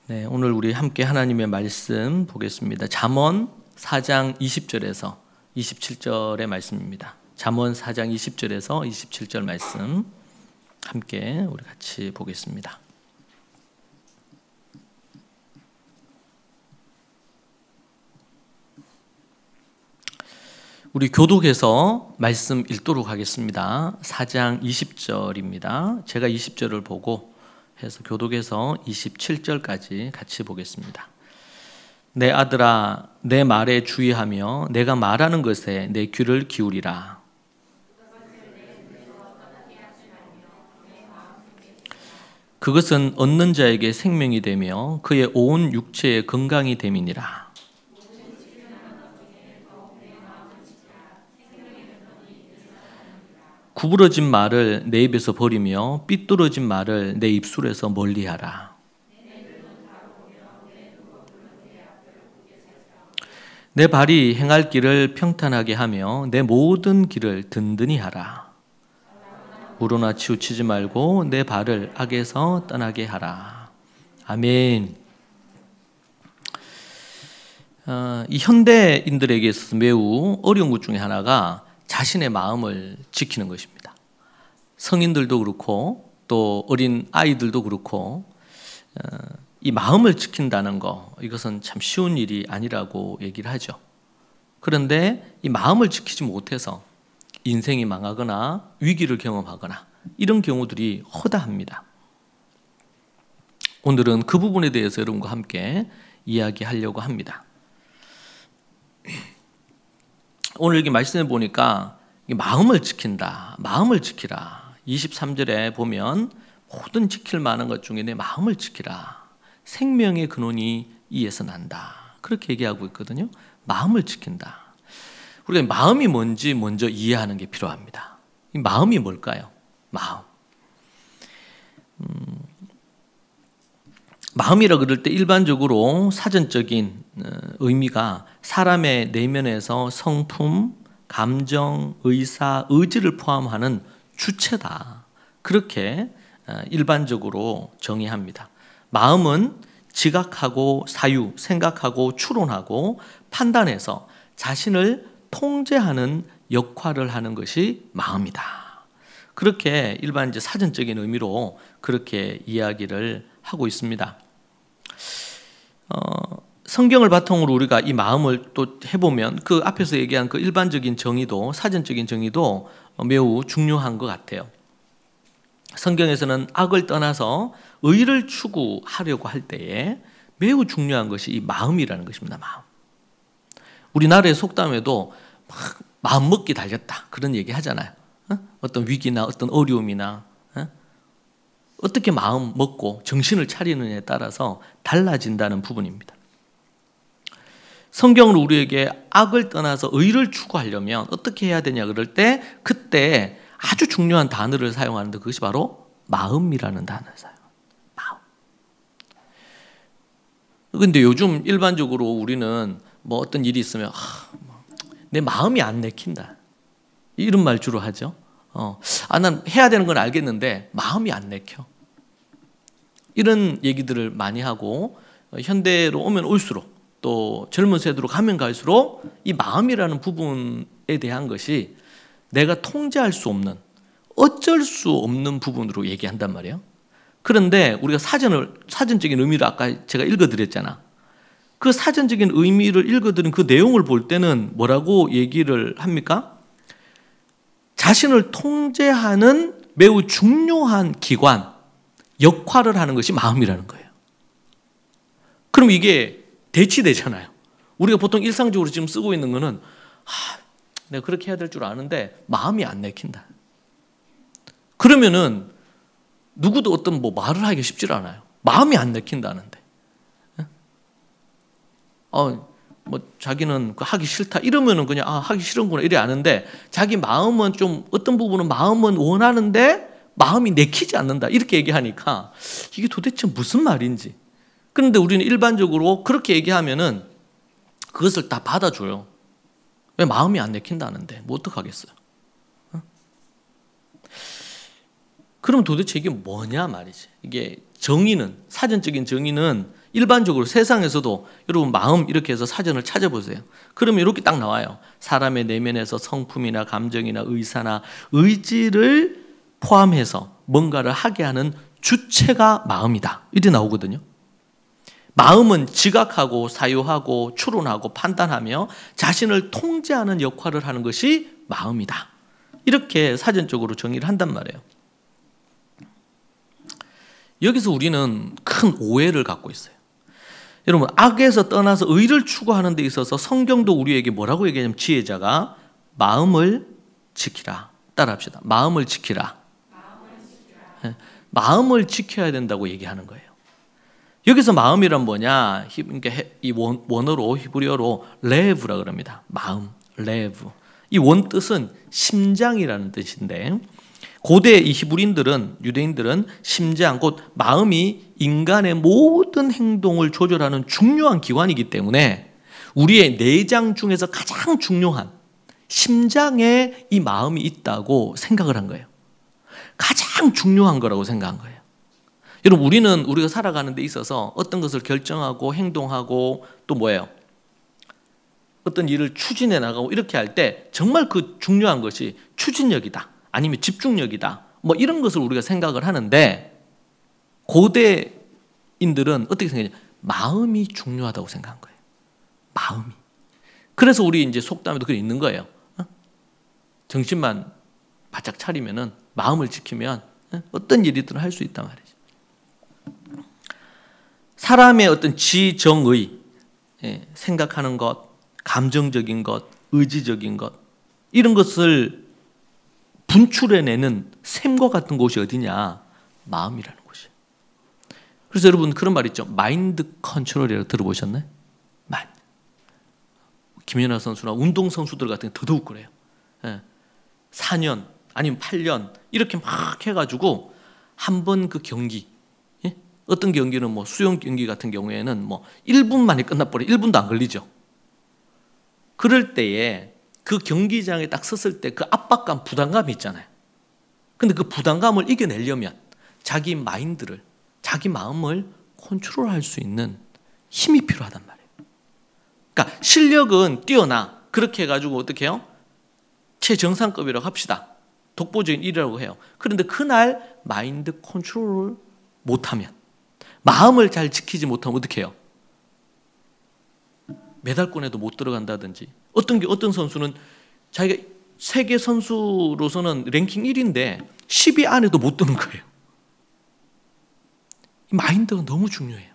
네, 오늘 우리 함께 하나님의 말씀 보겠습니다. 잠언 4장 20절에서 27절의 말씀입니다. 잠언 4장 20절에서 27절 말씀 함께 우리 같이 보겠습니다. 우리 교독에서 말씀 읽도록 하겠습니다. 4장 20절입니다. 제가 20절을 보고 해서 교독에서 27절까지 같이 보겠습니다. 내 아들아, 내 말에 주의하며 내가 말하는 것에 내 귀를 기울이라. 그것은 얻는 자에게 생명이 되며 그의 온 육체의 건강이 됨이니라. 구부러진 말을 내 입에서 버리며 삐뚤어진 말을 내 입술에서 멀리하라. 내 발이 행할 길을 평탄하게 하며 내 모든 길을 든든히 하라. 우러나 치우치지 말고 내 발을 악에서 떠나게 하라. 아멘. 이 현대인들에게 있어서 매우 어려운 것 중에 하나가 자신의 마음을 지키는 것입니다. 성인들도 그렇고 또 어린 아이들도 그렇고 이 마음을 지킨다는 거, 이것은 참 쉬운 일이 아니라고 얘기를 하죠. 그런데 이 마음을 지키지 못해서 인생이 망하거나 위기를 경험하거나 이런 경우들이 허다합니다. 오늘은 그 부분에 대해서 여러분과 함께 이야기하려고 합니다. 오늘 여기 말씀해 보니까 마음을 지킨다, 마음을 지키라. 23절에 보면 모든 지킬 만한 것 중에 내 마음을 지키라. 생명의 근원이 이에서 난다. 그렇게 얘기하고 있거든요. 마음을 지킨다. 우리가 마음이 뭔지 먼저 이해하는 게 필요합니다. 이 마음이 뭘까요? 마음. 마음이라 그럴 때 일반적으로 사전적인 의미가 사람의 내면에서 성품, 감정, 의사, 의지를 포함하는 주체다. 그렇게 일반적으로 정의합니다. 마음은 지각하고 사유, 생각하고 추론하고 판단해서 자신을 통제하는 역할을 하는 것이 마음이다. 그렇게 일반 사전적인 의미로 그렇게 이야기를 하고 있습니다. 성경을 바탕으로 우리가 이 마음을 또 해보면 그 앞에서 얘기한 그 일반적인 정의도, 사전적인 정의도 매우 중요한 것 같아요. 성경에서는 악을 떠나서 의를 추구하려고 할 때에 매우 중요한 것이 이 마음이라는 것입니다. 마음. 우리나라의 속담에도 막 마음 먹기 달렸다 그런 얘기 하잖아요. 어떤 위기나 어떤 어려움이나 어떻게 마음 먹고 정신을 차리느냐에 따라서 달라진다는 부분입니다. 성경은 우리에게 악을 떠나서 의를 추구하려면 어떻게 해야 되냐 그럴 때 그때 아주 중요한 단어를 사용하는데 그것이 바로 마음이라는 단어를 사용합니다. 마음. 그런데 요즘 일반적으로 우리는 뭐 어떤 일이 있으면 내 마음이 안 내킨다 이런 말 주로 하죠. 난 해야 되는 건 알겠는데 마음이 안 내켜. 이런 얘기들을 많이 하고 현대로 오면 올수록 또 젊은 세대로 가면 갈수록 이 마음이라는 부분에 대한 것이 내가 통제할 수 없는, 어쩔 수 없는 부분으로 얘기한단 말이에요. 그런데 우리가 사전적인 의미를 아까 제가 읽어드렸잖아. 그 사전적인 의미를 읽어드린 그 내용을 볼 때는 뭐라고 얘기를 합니까? 자신을 통제하는 매우 중요한 기관, 역할을 하는 것이 마음이라는 거예요. 그럼 이게 대치되잖아요. 우리가 보통 일상적으로 지금 쓰고 있는 거는 내가 그렇게 해야 될 줄 아는데 마음이 안 내킨다. 그러면은 누구도 어떤 말을 하기가 쉽지 않아요. 마음이 안 내킨다는데. 자기는 하기 싫다 이러면은 그냥 하기 싫은구나 이래 아는데 자기 마음은 좀 어떤 부분은 마음은 원하는데 마음이 내키지 않는다 이렇게 얘기하니까 이게 도대체 무슨 말인지. 그런데 우리는 일반적으로 그렇게 얘기하면은 그것을 다 받아줘요. 왜 마음이 안 내킨다는데 뭐 어떡하겠어요. 그럼 도대체 이게 뭐냐 말이지. 이게 정의는, 사전적인 정의는 일반적으로 세상에서도 여러분 마음 이렇게 해서 사전을 찾아보세요. 그러면 이렇게 딱 나와요. 사람의 내면에서 성품이나 감정이나 의사나 의지를 포함해서 뭔가를 하게 하는 주체가 마음이다. 이렇게 나오거든요. 마음은 지각하고 사유하고 추론하고 판단하며 자신을 통제하는 역할을 하는 것이 마음이다. 이렇게 사전적으로 정의를 한단 말이에요. 여기서 우리는 큰 오해를 갖고 있어요. 여러분, 악에서 떠나서 의를 추구하는 데 있어서 성경도 우리에게 뭐라고 얘기하냐면 지혜자가 마음을 지키라. 따라합시다. 마음을 지키라. 마음을 지켜야 된다고 얘기하는 거예요. 여기서 마음이란 뭐냐? 이 원어로 히브리어로 레브라 그럽니다. 마음, 레브. 이 원 뜻은 심장이라는 뜻인데 고대 이 히브리인들은 유대인들은 심장 곧 마음이 인간의 모든 행동을 조절하는 중요한 기관이기 때문에 우리의 내장 중에서 가장 중요한 심장에 이 마음이 있다고 생각을 한 거예요. 가장 중요한 거라고 생각한 거예요. 여러분, 우리가 살아가는 데 있어서 어떤 것을 결정하고 행동하고 또 뭐예요? 어떤 일을 추진해 나가고 이렇게 할 때 정말 그 중요한 것이 추진력이다. 아니면 집중력이다. 뭐 이런 것을 우리가 생각을 하는데 고대인들은 어떻게 생각하냐? 마음이 중요하다고 생각한 거예요. 마음이. 그래서 우리 이제 속담에도 그게 있는 거예요. 정신만 바짝 차리면은 마음을 지키면 어떤 일이든 할 수 있단 말이죠. 사람의 어떤 지정의, 생각하는 것, 감정적인 것, 의지적인 것 이런 것을 분출해내는 샘과 같은 곳이 어디냐? 마음이라는 곳이에요. 그래서 여러분 그런 말 있죠. 마인드 컨트롤이라고 들어보셨나요? 마인드. 김연아 선수나 운동선수들 같은 게 더더욱 그래요. 4년 아니면 8년 이렇게 막 해가지고 한 번 그 경기, 어떤 경기는 뭐 수영 경기 같은 경우에는 뭐 1분 만에 끝나버려. 1분도 안 걸리죠. 그럴 때에 그 경기장에 딱 섰을 때 그 압박감, 부담감이 있잖아요. 근데 그 부담감을 이겨내려면 자기 마인드를, 자기 마음을 컨트롤할 수 있는 힘이 필요하단 말이에요. 그러니까 실력은 뛰어나. 그렇게 해가지고 어떻게 해요? 최정상급이라고 합시다. 독보적인 일이라고 해요. 그런데 그날 마인드 컨트롤을 못하면, 마음을 잘 지키지 못하면 어떻게 해요? 메달권에도 못 들어간다든지 어떤 선수는 자기가 세계 선수로서는 랭킹 1위인데 10위 안에도 못 드는 거예요. 이 마인드가 너무 중요해요.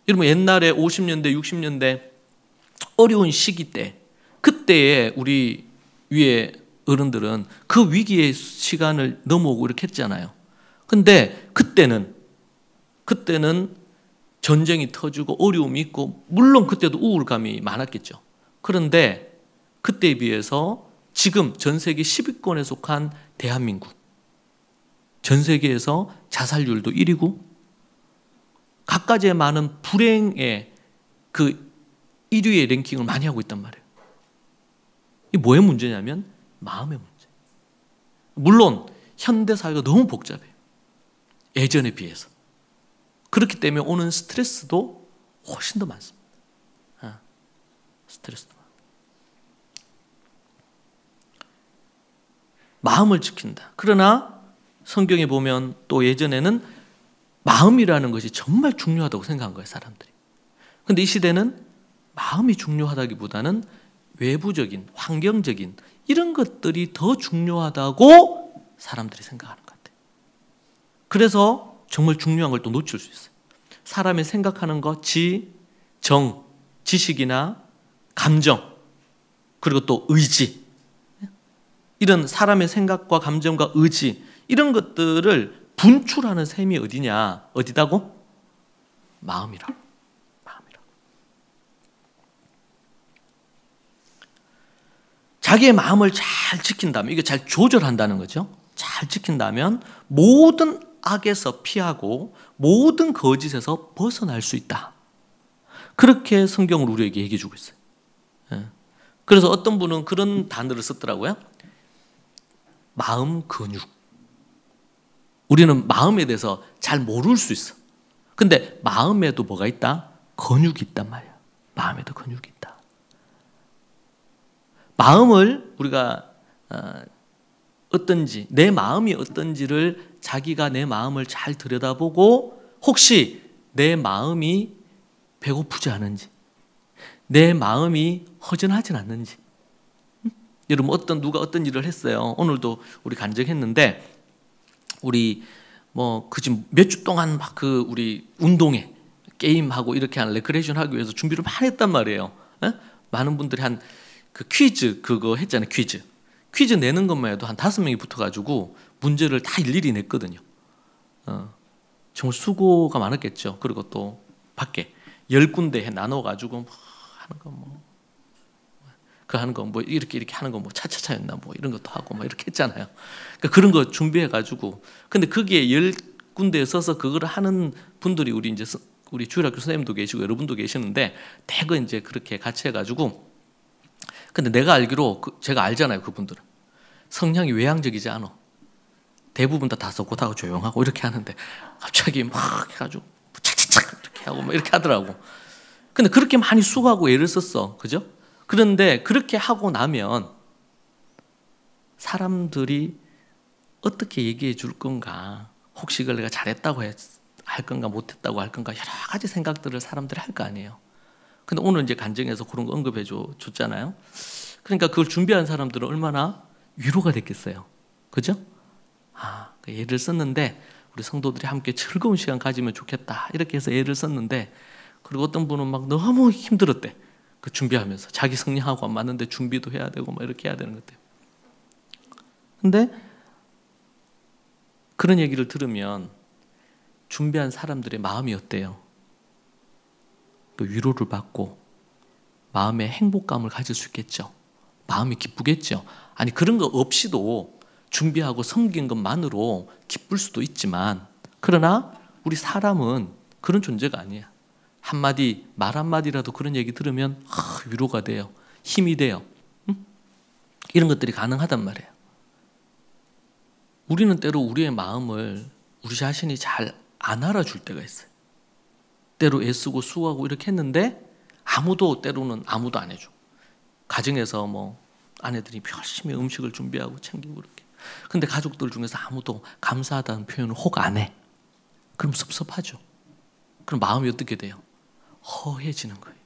여러분 옛날에 50년대 60년대 어려운 시기 때 그때에 우리 위에 어른들은 그 위기의 시간을 넘어오고 이렇게 했잖아요. 근데 그때는 전쟁이 터지고 어려움이 있고 물론 그때도 우울감이 많았겠죠. 그런데 그때에 비해서 지금 전 세계 10위권에 속한 대한민국, 전 세계에서 자살률도 1위고 갖가지의 많은 불행의 그 1위의 랭킹을 많이 하고 있단 말이에요. 이게 뭐의 문제냐면 마음의 문제. 물론 현대 사회가 너무 복잡해요. 예전에 비해서. 그렇기 때문에 오는 스트레스도 훨씬 더 많습니다. 스트레스도 많습니다. 마음을 지킨다. 그러나 성경에 보면 또 예전에는 마음이라는 것이 정말 중요하다고 생각한 거예요, 사람들이. 그런데 이 시대는 마음이 중요하다기보다는 외부적인, 환경적인 이런 것들이 더 중요하다고 사람들이 생각하는 것 같아요. 그래서 정말 중요한 걸 또 놓칠 수 있어요. 사람이 생각하는 것, 지식이나 감정, 그리고 또 의지. 이런 사람의 생각과 감정과 의지, 이런 것들을 분출하는 셈이 어디냐? 어디다고? 마음이라고. 자기의 마음을 잘 지킨다면, 이게 잘 조절한다는 거죠. 잘 지킨다면 모든 악에서 피하고 모든 거짓에서 벗어날 수 있다. 그렇게 성경을 우리에게 얘기해 주고 있어요. 그래서 어떤 분은 그런 단어를 썼더라고요. 마음 근육. 우리는 마음에 대해서 잘 모를 수 있어. 근데 마음에도 뭐가 있다? 근육이 있단 말이야. 마음에도 근육이 있다. 마음을 우리가 어떤지, 내 마음이 어떤지를 자기가 내 마음을 잘 들여다보고 혹시 내 마음이 배고프지 않은지, 내 마음이 허전하진 않는지. 여러분 누가 어떤 일을 했어요. 오늘도 우리 간증했는데 우리 그지 몇 주 동안 막 우리 운동회 게임하고 이렇게 한 레크레이션 하기 위해서 준비를 많이 했단 말이에요. 많은 분들이 한 그 퀴즈 그거 했잖아요. 퀴즈 내는 것만 해도 한 5명이 붙어가지고 문제를 다 일일이 냈거든요. 정말 수고가 많았겠죠. 그리고 또 밖에 10군데 나눠가지고 하는 거 이렇게 하는 거 차차차였나 이런 것도 하고 이렇게 했잖아요. 그러니까 그런 거 준비해가지고 근데 거기에 10군데에 서서 그걸 하는 분들이 우리 주일학교 선생님도 계시고 여러분도 계시는데 대거 이제 그렇게 같이 해가지고 근데 내가 알기로 제가 알잖아요. 그분들은 성향이 외향적이지 않아. 대부분 다 썩고다고 조용하고 이렇게 하는데 갑자기 막 해가지고 차차차 이렇게 하고 이렇게 하더라고. 근데 그렇게 많이 수고하고 애를 썼어. 그죠? 그런데 그렇게 하고 나면 사람들이 어떻게 얘기해 줄 건가? 혹시 이걸 내가 잘했다고 할 건가 못했다고 할 건가? 여러 가지 생각들을 사람들이 할 거 아니에요. 근데 오늘 이제 간증에서 그런 거 언급해 줬잖아요. 그러니까 그걸 준비한 사람들은 얼마나 위로가 됐겠어요. 그죠? 그 애를 썼는데 우리 성도들이 함께 즐거운 시간 가지면 좋겠다. 이렇게 해서 애를 썼는데 그리고 어떤 분은 막 너무 힘들었대. 그 준비하면서 자기 성향하고 안 맞는데 준비도 해야 되고 이렇게 해야 되는 것 같아요. 근데 그런 얘기를 들으면 준비한 사람들의 마음이 어때요? 그 위로를 받고 마음의 행복감을 가질 수 있겠죠. 마음이 기쁘겠죠. 아니 그런 거 없이도 준비하고 섬긴 것만으로 기쁠 수도 있지만 그러나 우리 사람은 그런 존재가 아니야. 한마디 말 한마디라도 그런 얘기 들으면 위로가 돼요. 힘이 돼요. 이런 것들이 가능하단 말이에요. 우리는 때로 우리의 마음을 우리 자신이 잘 안 알아줄 때가 있어요. 때로 애쓰고 수고하고 이렇게 했는데 때로는 아무도 안 해줘. 가정에서 아내들이 열심히 음식을 준비하고 챙기고 이렇게. 근데 가족들 중에서 아무도 감사하다는 표현을 혹 안 해. 그럼 섭섭하죠. 그럼 마음이 어떻게 돼요? 허해지는 거예요.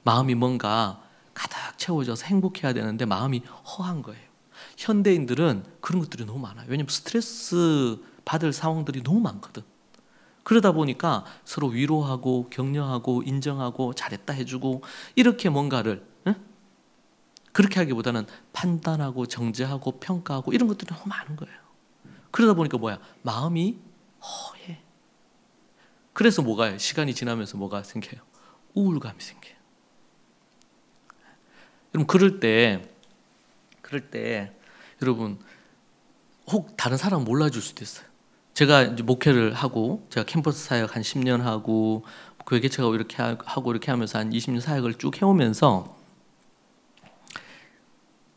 마음이 뭔가 가득 채워져서 행복해야 되는데 마음이 허한 거예요. 현대인들은 그런 것들이 너무 많아요. 왜냐하면 스트레스 받을 상황들이 너무 많거든. 그러다 보니까 서로 위로하고 격려하고 인정하고 잘했다 해주고 이렇게 뭔가를 그렇게 하기보다는 판단하고 정죄하고 평가하고 이런 것들이 너무 많은 거예요. 그러다 보니까 마음이 허해. 그래서 시간이 지나면서 뭐가 생겨요? 우울감이 생겨요. 여러분 그럴 때 여러분 혹 다른 사람 몰라줄 수도 있어요. 제가 이제 목회를 하고 제가 캠퍼스 사역 한 10년 하고 교회 개척하고 이렇게 하고 이렇게 하면서 한 20년 사역을 쭉 해오면서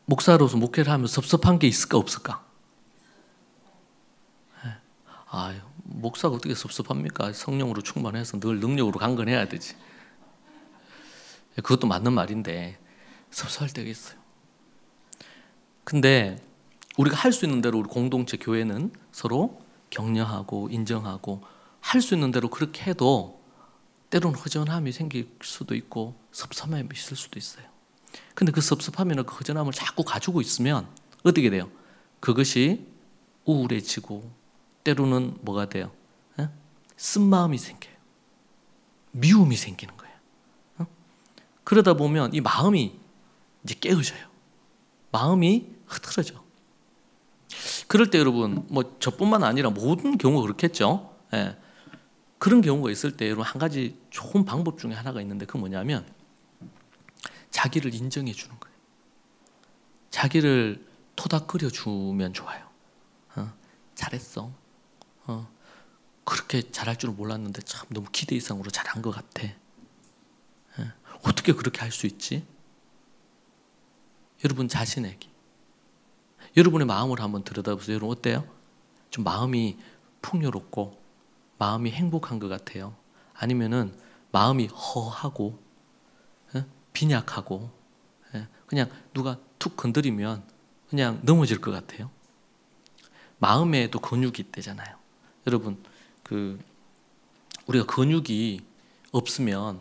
목사로서 목회를 하면서 섭섭한 게 있을까 없을까? 목사가 어떻게 섭섭합니까? 성령으로 충만해서 늘 능력으로 강건해야 되지. 그것도 맞는 말인데 섭섭할 때가 있어요. 근데 우리가 할 수 있는 대로 우리 공동체 교회는 서로 격려하고 인정하고 할 수 있는 대로 그렇게 해도 때로는 허전함이 생길 수도 있고 섭섭함이 있을 수도 있어요. 근데 그 섭섭함이나 그 허전함을 자꾸 가지고 있으면 어떻게 돼요? 그것이 우울해지고 때로는 뭐가 돼요? 쓴마음이 생겨요. 미움이 생기는 거예요. 그러다 보면 이 마음이 이제 깨어져요. 마음이 흐트러져. 그럴 때 여러분 저뿐만 아니라 모든 경우가 그렇겠죠. 그런 경우가 있을 때 여러분 한 가지 좋은 방법 중에 하나가 있는데 그건 뭐냐면 자기를 인정해 주는 거예요. 자기를 토닥거려 주면 좋아요. 잘했어. 그렇게 잘할 줄은 몰랐는데 참 너무 기대 이상으로 잘한 것 같아. 어떻게 그렇게 할 수 있지? 여러분 자신에게 여러분의 마음을 한번 들여다보세요. 여러분 어때요? 좀 마음이 풍요롭고 마음이 행복한 것 같아요? 아니면은 마음이 허하고 빈약하고 그냥 누가 툭 건드리면 그냥 넘어질 것 같아요? 마음에 또 근육이 있대잖아요. 여러분, 우리가 근육이 없으면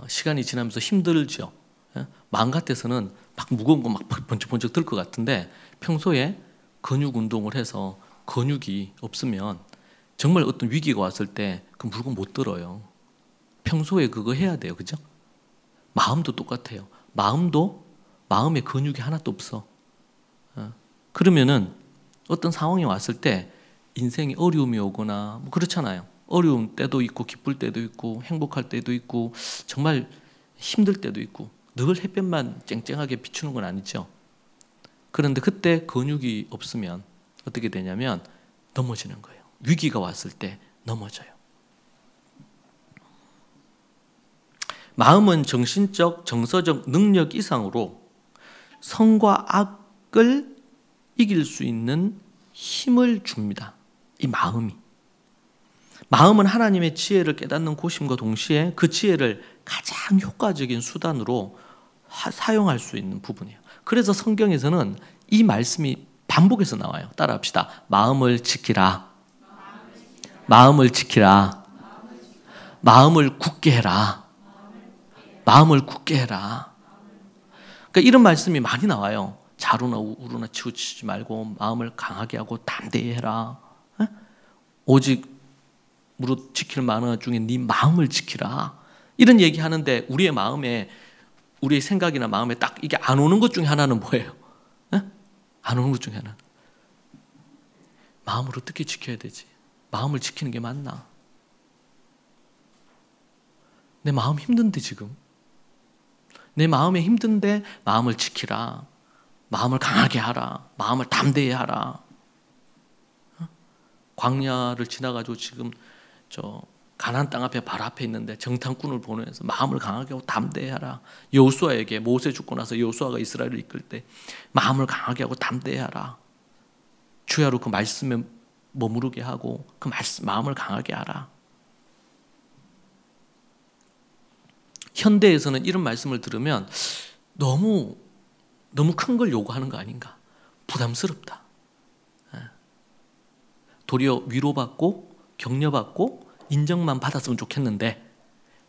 시간이 지나면서 힘들죠. 마음 같아서는 막 무거운 거 막 번쩍번쩍 들 것 같은데 평소에 근육 운동을 해서 근육이 없으면 정말 어떤 위기가 왔을 때 그 물건 못 들어요. 평소에 그거 해야 돼요. 그죠? 마음도 똑같아요. 마음에 근육이 하나도 없어. 그러면은 어떤 상황이 왔을 때 인생에 어려움이 오거나 뭐 그렇잖아요. 어려운 때도 있고 기쁠 때도 있고 행복할 때도 있고 정말 힘들 때도 있고 늘 햇볕만 쨍쨍하게 비추는 건 아니죠. 그런데 그때 근육이 없으면 어떻게 되냐면 넘어지는 거예요. 위기가 왔을 때 넘어져요. 마음은 정신적, 정서적 능력 이상으로 선과 악을 이길 수 있는 힘을 줍니다. 이 마음은 하나님의 지혜를 깨닫는 곳임과 동시에 그 지혜를 가장 효과적인 수단으로 사용할 수 있는 부분이에요. 그래서 성경에서는 이 말씀이 반복해서 나와요. 따라합시다. 마음을 지키라. 마음을 지키라. 마음을 굳게 해라. 마음을 굳게 해라. 그러니까 이런 말씀이 많이 나와요. 자루나 우루나 치우치지 말고 마음을 강하게 하고 담대히 해라. 오직 무릇 지킬 만한 중에 네 마음을 지키라. 이런 얘기 하는데 우리의 마음에, 우리의 생각이나 마음에 딱 이게 안 오는 것 중에 하나는 뭐예요? 안 오는 것 중에 하나는 마음을 어떻게 지켜야 되지? 마음을 지키는 게 맞나? 내 마음 힘든데 지금 내 마음에 힘든데 마음을 지키라. 마음을 강하게 하라. 마음을 담대히 하라. 광야를 지나가지고 지금 저 가나안 땅 앞에 바로 앞에 있는데 정탐꾼을 보내서 마음을 강하게 하고 담대히 하라. 여호수아에게 모세 죽고 나서 여호수아가 이스라엘을 이끌 때 마음을 강하게 하고 담대히 하라. 주야로 그 말씀에 머무르게 하고 그 말씀 마음을 강하게 하라. 현대에서는 이런 말씀을 들으면 너무 큰 걸 요구하는 거 아닌가? 부담스럽다. 도리어 위로받고 격려받고 인정만 받았으면 좋겠는데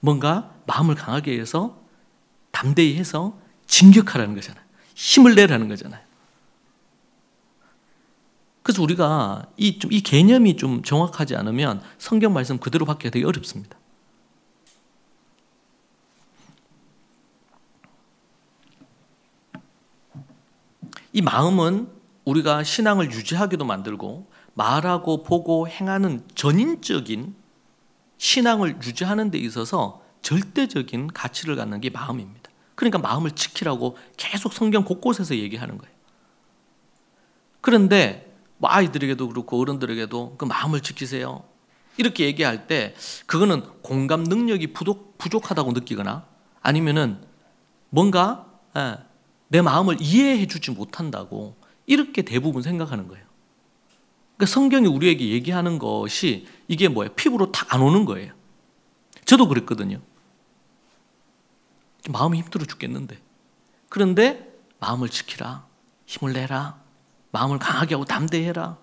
뭔가 마음을 강하게 해서 담대히 해서 진격하라는 거잖아요. 힘을 내라는 거잖아요. 그래서 우리가 이 개념이 좀 정확하지 않으면 성경 말씀 그대로 받기가 되게 어렵습니다. 이 마음은 우리가 신앙을 유지하기도 만들고 말하고 보고 행하는 전인적인 신앙을 유지하는 데 있어서 절대적인 가치를 갖는 게 마음입니다. 그러니까 마음을 지키라고 계속 성경 곳곳에서 얘기하는 거예요. 그런데 뭐 아이들에게도 그렇고 어른들에게도 그 마음을 지키세요. 이렇게 얘기할 때 그거는 공감 능력이 부족하다고 느끼거나 아니면은 뭔가 내 마음을 이해해 주지 못한다고 이렇게 대부분 생각하는 거예요. 그러니까 성경이 우리에게 얘기하는 것이 이게 뭐예요? 피부로 딱 안 오는 거예요. 저도 그랬거든요. 마음이 힘들어 죽겠는데. 그런데 마음을 지키라. 힘을 내라. 마음을 강하게 하고 담대히 해라.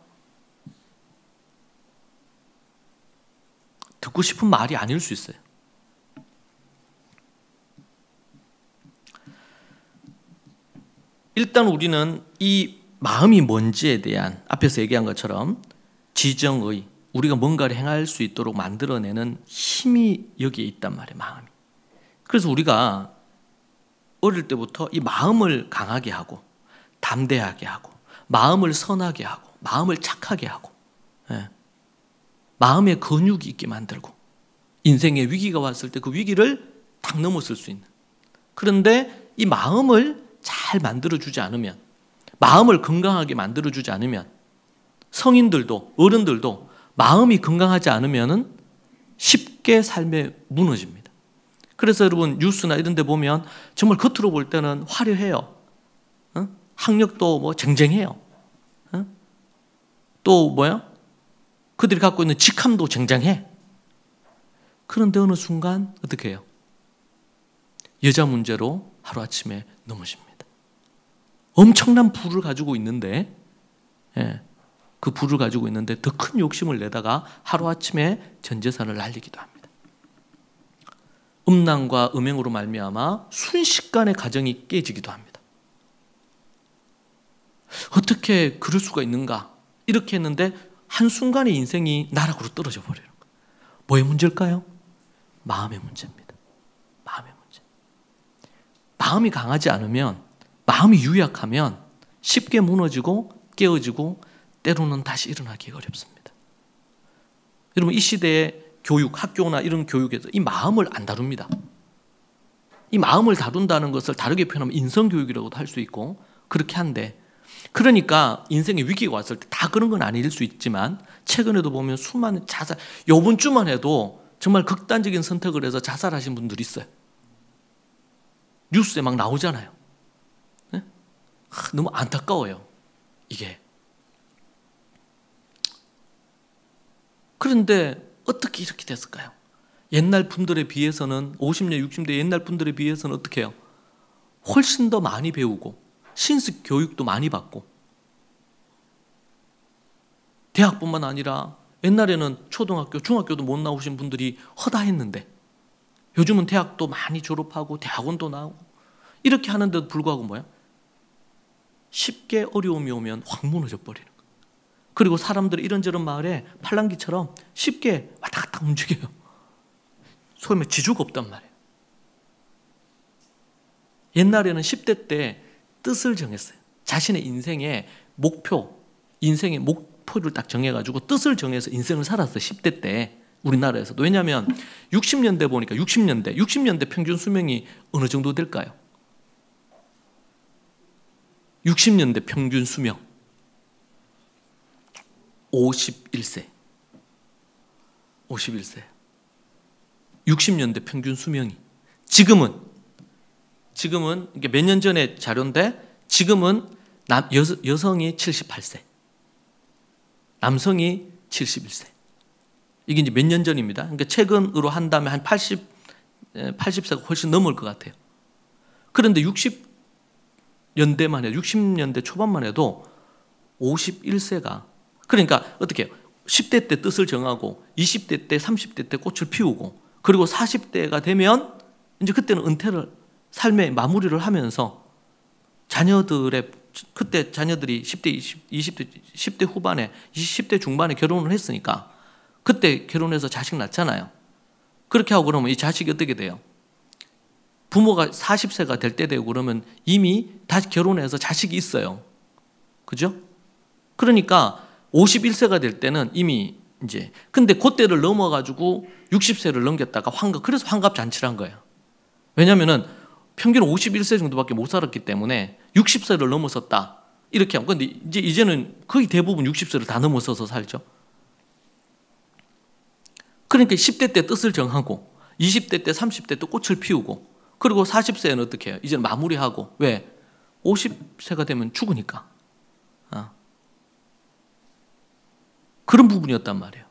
듣고 싶은 말이 아닐 수 있어요. 일단 우리는 이 마음이 뭔지에 대한 앞에서 얘기한 것처럼 지정의, 우리가 뭔가를 행할 수 있도록 만들어내는 힘이 여기에 있단 말이에요. 마음이. 그래서 우리가 어릴 때부터 이 마음을 강하게 하고 담대하게 하고 마음을 선하게 하고 마음을 착하게 하고 마음의 근육이 있게 만들고 인생에 위기가 왔을 때 그 위기를 딱 넘어설 수 있는. 그런데 이 마음을 잘 만들어주지 않으면, 마음을 건강하게 만들어주지 않으면 성인들도 어른들도 마음이 건강하지 않으면 쉽게 삶에 무너집니다. 그래서 여러분 뉴스나 이런 데 보면 정말 겉으로 볼 때는 화려해요. 학력도 뭐 쟁쟁해요. 또 뭐야? 그들이 갖고 있는 직함도 쟁쟁해. 그런데 어느 순간 어떻게 해요? 여자 문제로 하루아침에 넘어집니다. 엄청난 부를 가지고 있는데, 그 부를 가지고 있는데 더 큰 욕심을 내다가 하루아침에 전 재산을 날리기도 합니다. 음란과 음행으로 말미암아 순식간에 가정이 깨지기도 합니다. 어떻게 그럴 수가 있는가? 이렇게 했는데 한순간에 인생이 나락으로 떨어져 버리는 거예요. 뭐의 문제일까요? 마음의 문제입니다. 마음의 문제. 마음이 강하지 않으면, 마음이 유약하면 쉽게 무너지고 깨어지고 때로는 다시 일어나기가 어렵습니다. 여러분, 이 시대의 교육, 학교나 이런 교육에서 이 마음을 안 다룹니다. 이 마음을 다룬다는 것을 다르게 표현하면 인성교육이라고도 할 수 있고 그렇게 한데, 그러니까 인생에 위기가 왔을 때 다 그런 건 아닐 수 있지만 최근에도 보면 수많은 자살, 요번 주만 해도 정말 극단적인 선택을 해서 자살하신 분들이 있어요. 뉴스에 막 나오잖아요. 네? 너무 안타까워요, 이게. 그런데 어떻게 이렇게 됐을까요? 옛날 분들에 비해서는, 50년, 60대 옛날 분들에 비해서는 어떻게 해요? 훨씬 더 많이 배우고 신식 교육도 많이 받고, 대학뿐만 아니라 옛날에는 초등학교, 중학교도 못 나오신 분들이 허다했는데 요즘은 대학도 많이 졸업하고 대학원도 나오고 이렇게 하는데도 불구하고 뭐야? 쉽게 어려움이 오면 확 무너져 버리는 거예요. 그리고 사람들이 이런저런 마을에 팔랑귀처럼 쉽게 왔다 갔다 움직여요. 소위 말해 지주가 없단 말이에요. 옛날에는 10대 때 뜻을 정했어요. 자신의 인생의 목표, 인생의 목표를 딱 정해가지고 뜻을 정해서 인생을 살았어요. 10대 때 우리나라에서도. 왜냐하면 60년대 보니까 60년대 평균 수명이 어느 정도 될까요? 60년대 평균 수명 51세. 60년대 평균 수명이 지금은 이게 몇 년 전의 자료인데 지금은 여성이 78세, 남성이 71세. 이게 이제 몇 년 전입니다. 그러니까 최근으로 한다면 한 80세가 훨씬 넘을 것 같아요. 그런데 60년대 초반만 해도 51세가, 그러니까 어떻게 해요? 10대 때 뜻을 정하고 20대 때 30대 때 꽃을 피우고 그리고 40대가 되면 이제 그때는 은퇴를, 삶의 마무리를 하면서 그때 자녀들이 10대 후반에 20대 중반에 결혼을 했으니까 그때 결혼해서 자식 낳잖아요. 그렇게 하고 그러면 이 자식이 어떻게 돼요? 부모가 40세가 될 때 되고 그러면 이미 다시 결혼해서 자식이 있어요. 그죠? 그러니까 51세가 될 때는 이미 이제, 근데 그때를 넘어가지고 60세를 넘겼다가 그래서 환갑잔치를 한 거예요. 왜냐면은 평균 51세 정도밖에 못 살았기 때문에 60세를 넘어섰다. 이렇게 하면, 근데 이제는 거의 대부분 60세를 다 넘어서서 살죠. 그러니까 10대 때 뜻을 정하고 20대 때 30대 때 꽃을 피우고 그리고 40세는 어떻게 해요? 이제는 마무리하고. 왜? 50세가 되면 죽으니까. 그런 부분이었단 말이에요.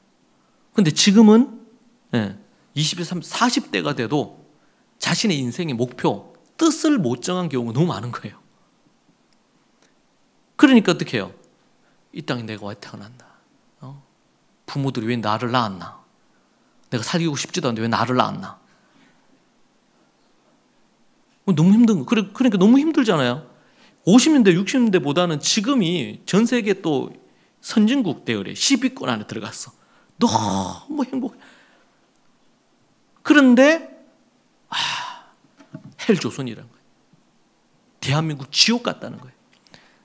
근데 지금은 20대, 30, 40대가 돼도 자신의 인생의 목표, 뜻을 못 정한 경우가 너무 많은 거예요. 그러니까 어떻게 해요? 이 땅에 내가 왜 태어났나? 부모들이 왜 나를 낳았나? 내가 살기고 싶지도 않은데 왜 나를 낳았나? 너무 힘든 거. 그러니까 너무 힘들잖아요. 50년대, 60년대보다는 지금이 전 세계 또 선진국 대열에 10위권 안에 들어갔어. 너무 행복해. 그런데 헬조선이라는 거예요. 대한민국 지옥 같다는 거예요.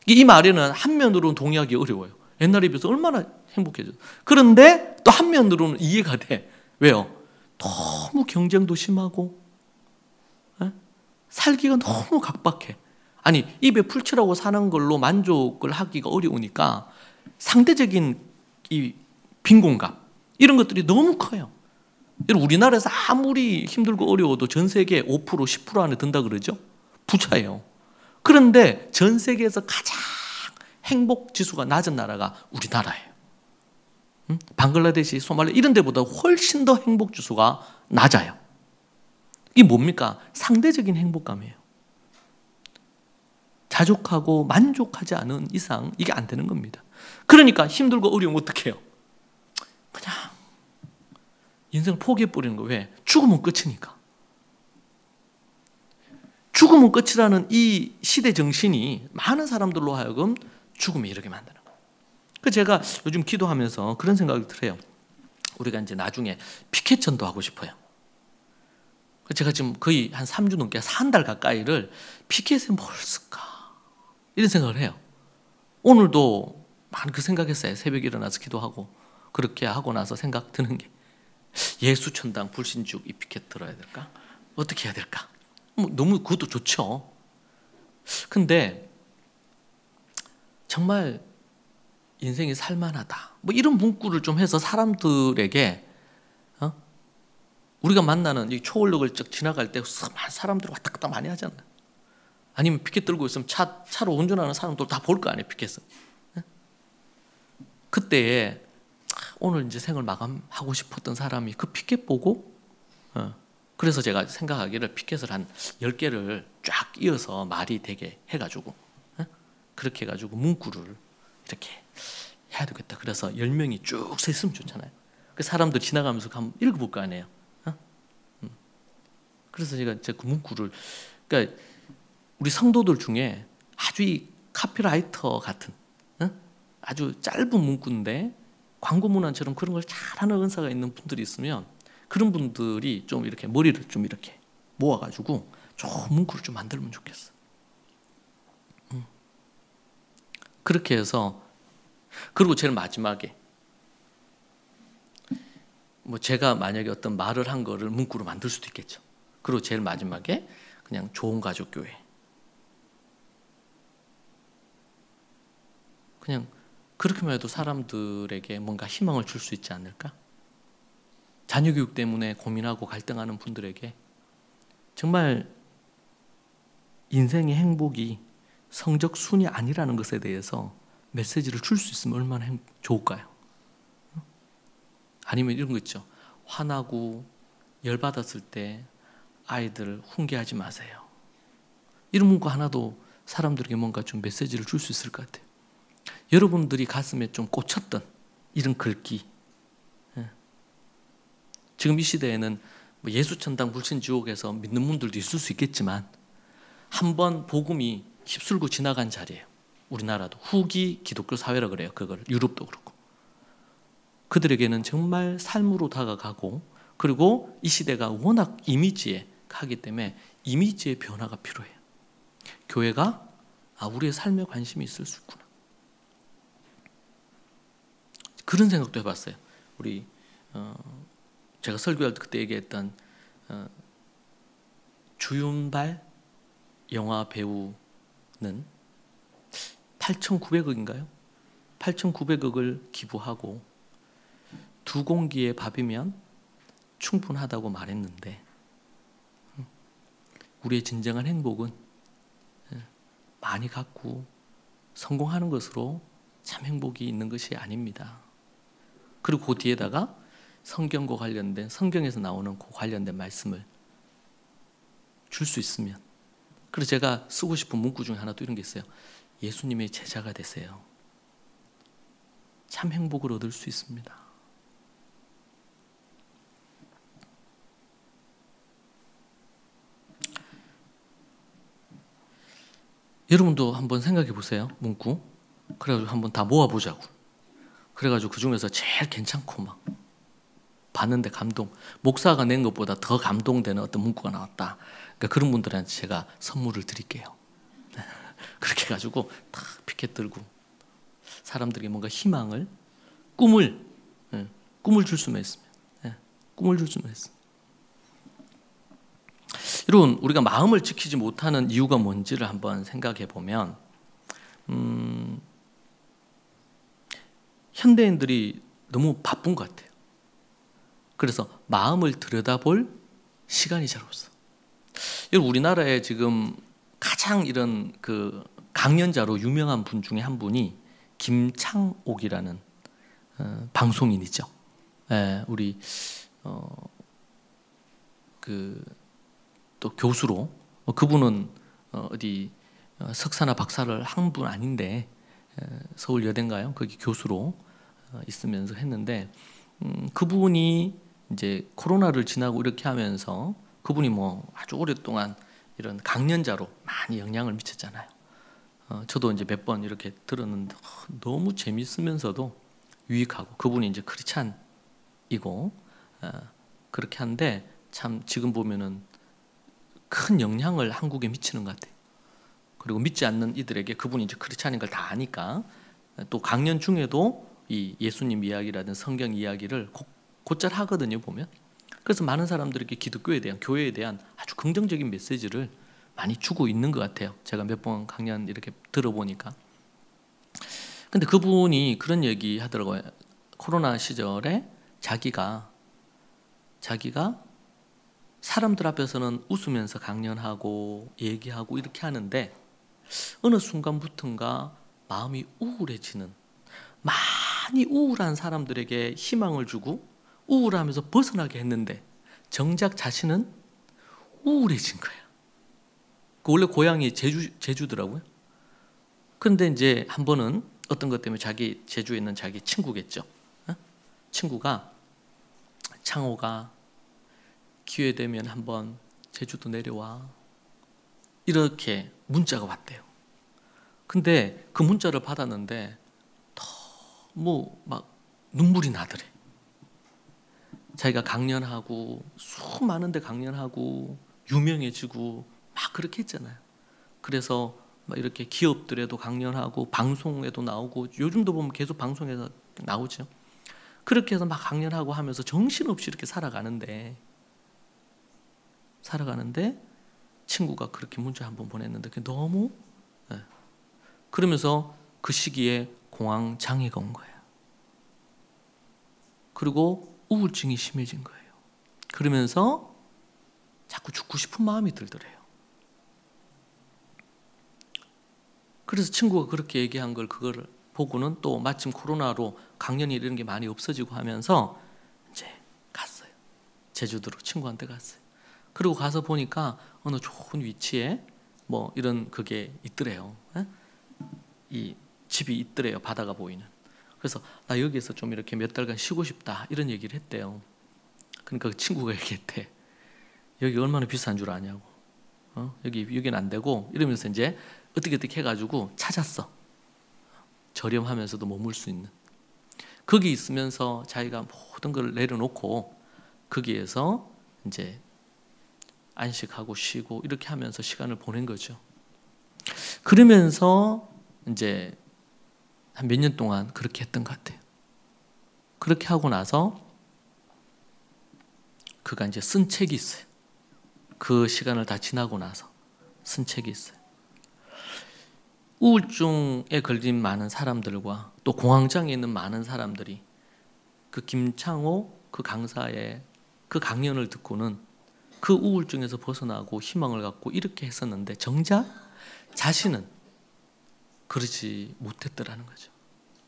이 말에는 한면으로는 동의하기 어려워요. 옛날에 비해서 얼마나 행복해져. 그런데 또 한면으로는 이해가 돼. 왜요? 너무 경쟁도 심하고 살기가 너무 각박해. 아니, 입에 풀칠하고 사는 걸로 만족을 하기가 어려우니까 상대적인 이 빈곤감, 이런 것들이 너무 커요. 우리나라에서 아무리 힘들고 어려워도 전 세계 5%, 10% 안에 든다 그러죠? 부자예요. 그런데 전 세계에서 가장 행복 지수가 낮은 나라가 우리나라예요. 방글라데시, 소말리아 이런 데보다 훨씬 더 행복 지수가 낮아요. 이게 뭡니까? 상대적인 행복감이에요. 자족하고 만족하지 않은 이상 이게 안 되는 겁니다. 그러니까 힘들고 어려우면 어떡해요? 그냥 인생을 포기해버리는 거예요. 왜? 죽으면 끝이니까. 죽으면 끝이라는 이 시대 정신이 많은 사람들로 하여금 죽음에 이르게 만드는 거예요. 그래서 제가 요즘 기도하면서 그런 생각이 들어요. 우리가 이제 나중에 피켓전도 하고 싶어요. 제가 지금 거의 한 3주 넘게, 한 달 가까이를 피켓에 뭘 쓸까? 이런 생각을 해요. 오늘도 많이 그 생각했어요. 새벽에 일어나서 기도하고 그렇게 하고 나서 생각 드는 게 예수천당 불신죽 이 피켓 들어야 될까? 어떻게 해야 될까? 너무 그것도 좋죠. 근데 정말 인생이 살만하다. 뭐 이런 문구를 좀 해서 사람들에게 우리가 만나는 이 초월역을 쭉 지나갈 때 사람들 왔다 갔다 많이 하잖아요. 아니면 피켓 들고 있으면 차로 운전하는 사람들 다 볼 거 아니에요, 피켓은. 그때에 오늘 이제 생을 마감하고 싶었던 사람이 그 피켓 보고 그래서 제가 생각하기를 피켓을 한 10개를 쫙 이어서 말이 되게 해가지고 그렇게 해가지고 문구를 이렇게 해야 되겠다. 그래서 10명이 쭉 서 있으면 좋잖아요. 그 사람들 지나가면서 한번 읽어볼 거 아니에요. 그래서 제가 그 문구를, 그러니까 우리 성도들 중에 아주 이 카피라이터 같은 아주 짧은 문구인데 광고 문안처럼 그런 걸 잘하는 은사가 있는 분들이 있으면 그런 분들이 좀 이렇게 머리를 좀 이렇게 모아가지고 좋은 문구를 좀 만들면 좋겠어. 그렇게 해서, 그리고 제일 마지막에 뭐 제가 만약에 어떤 말을 한 거를 문구로 만들 수도 있겠죠. 그리고 제일 마지막에 그냥 좋은 가족 교회. 그냥 그렇게만 해도 사람들에게 뭔가 희망을 줄 수 있지 않을까? 자녀 교육 때문에 고민하고 갈등하는 분들에게 정말 인생의 행복이 성적 순이 아니라는 것에 대해서 메시지를 줄 수 있으면 얼마나 좋을까요? 아니면 이런 거 있죠. 화나고 열받았을 때 아이들 훈계하지 마세요. 이런 문구 하나도 사람들에게 뭔가 좀 메시지를 줄 수 있을 것 같아요. 여러분들이 가슴에 좀 꽂혔던 이런 글귀. 지금 이 시대에는 예수천당 불신지옥에서 믿는 분들도 있을 수 있겠지만 한번 복음이 휩쓸고 지나간 자리예요. 우리나라도 후기 기독교 사회라 그래요. 그걸 유럽도 그렇고. 그들에게는 정말 삶으로 다가가고, 그리고 이 시대가 워낙 이미지에 가기 때문에 이미지의 변화가 필요해요. 교회가 우리의 삶에 관심이 있을 수 있구나. 그런 생각도 해봤어요. 우리 제가 설교할 때 그때 얘기했던 주윤발 영화 배우는 8,900억인가요? 8,900억을 기부하고 2공기의 밥이면 충분하다고 말했는데 우리의 진정한 행복은 많이 갖고 성공하는 것으로 참 행복이 있는 것이 아닙니다. 그리고 그 뒤에다가 성경과 관련된, 성경에서 나오는 그 관련된 말씀을 줄 수 있으면, 그래서 제가 쓰고 싶은 문구 중에 하나도 이런 게 있어요. 예수님의 제자가 되세요. 참 행복을 얻을 수 있습니다. 여러분도 한번 생각해 보세요. 문구. 그래가지고 한번 다 모아보자고. 그래가지고 그 중에서 제일 괜찮고 막 봤는데 감동, 목사가 낸 것보다 더 감동되는 어떤 문구가 나왔다. 그러니까 그런 분들한테 제가 선물을 드릴게요. 그렇게 해가지고 딱 피켓 들고 사람들에게 뭔가 희망을, 꿈을 줄 수만 있으면, 꿈을 줄 수만 있으면. 여러분, 우리가 마음을 지키지 못하는 이유가 뭔지를 한번 생각해 보면 현대인들이 너무 바쁜 것 같아요. 그래서 마음을 들여다볼 시간이 잘 없어. 여러분, 우리나라에 지금 가장 이런 그 강연자로 유명한 분 중에 한 분이 김창옥이라는 방송인이죠. 우리 그 또 교수로 그분은 어디 석사나 박사를 한 분 아닌데 서울여대인가요? 거기 교수로 있으면서 했는데 그분이 이제 코로나를 지나고 이렇게 하면서 그분이 뭐 아주 오랫동안 이런 강연자로 많이 영향을 미쳤잖아요. 저도 이제 몇 번 이렇게 들었는데 너무 재밌으면서도 유익하고 그분이 이제 크리스찬이고 그렇게 한데 참 지금 보면은 큰 영향을 한국에 미치는 것 같아요. 그리고 믿지 않는 이들에게 그분이 이제 크리스찬인 걸 다 아니까 또 강연 중에도 이 예수님 이야기라든 성경 이야기를 곧잘 하거든요, 보면. 그래서 많은 사람들에게 기독교에 대한, 교회에 대한 아주 긍정적인 메시지를 많이 주고 있는 것 같아요. 제가 몇 번 강연 이렇게 들어보니까. 근데 그분이 그런 얘기 하더라고요. 코로나 시절에 자기가 사람들 앞에서는 웃으면서 강연하고 얘기하고 이렇게 하는데 어느 순간부터인가 마음이 우울해지는, 많이 우울한 사람들에게 희망을 주고 우울하면서 벗어나게 했는데 정작 자신은 우울해진 거야. 원래 고향이 제주더라고요. 그런데 이제 한 번은 어떤 것 때문에 제주에 있는 자기 친구겠죠. 친구가 창호가 기회 되면 한번 제주도 내려와 이렇게 문자가 왔대요. 근데 그 문자를 받았는데 너무 막 눈물이 나더래. 자기가 강연하고 수많은 데 강연하고 유명해지고 막 그렇게 했잖아요. 그래서 막 이렇게 기업들에도 강연하고 방송에도 나오고 요즘도 보면 계속 방송에서 나오죠. 그렇게 해서 막 강연하고 하면서 정신없이 이렇게 살아가는데 친구가 그렇게 문자 한번 보냈는데 그게 너무 그러면서 그 시기에 공황 장애가 온 거예요. 그리고 우울증이 심해진 거예요. 그러면서 자꾸 죽고 싶은 마음이 들더래요. 그래서 친구가 그렇게 얘기한 그거를 보고는 또 마침 코로나로 강연이 이런 게 많이 없어지고 하면서 이제 갔어요. 제주도로 친구한테 갔어요. 그리고 가서 보니까 어느 좋은 위치에 뭐 이런 그게 있더래요. 이 집이 있더래요. 바다가 보이는. 그래서 나 여기에서 좀 이렇게 몇 달간 쉬고 싶다 이런 얘기를 했대요. 그러니까 그 친구가 얘기했대. 여기 얼마나 비싼 줄 아냐고. 여기는 안 되고 이러면서 이제 어떻게 해가지고 찾았어. 저렴하면서도 머물 수 있는. 거기 있으면서 자기가 모든 걸 내려놓고 거기에서 이제 안식하고 쉬고 이렇게 하면서 시간을 보낸 거죠. 그러면서 이제 한 몇 년 동안 그렇게 했던 것 같아요. 그렇게 하고 나서 그가 이제 쓴 책이 있어요. 그 시간을 다 지나고 나서 쓴 책이 있어요. 우울증에 걸린 많은 사람들과 또 공황장애에 있는 많은 사람들이 그 김창호 그 강사의 그 강연을 듣고는 그 우울증에서 벗어나고 희망을 갖고 이렇게 했었는데 정작 자신은 그러지 못했더라는 거죠.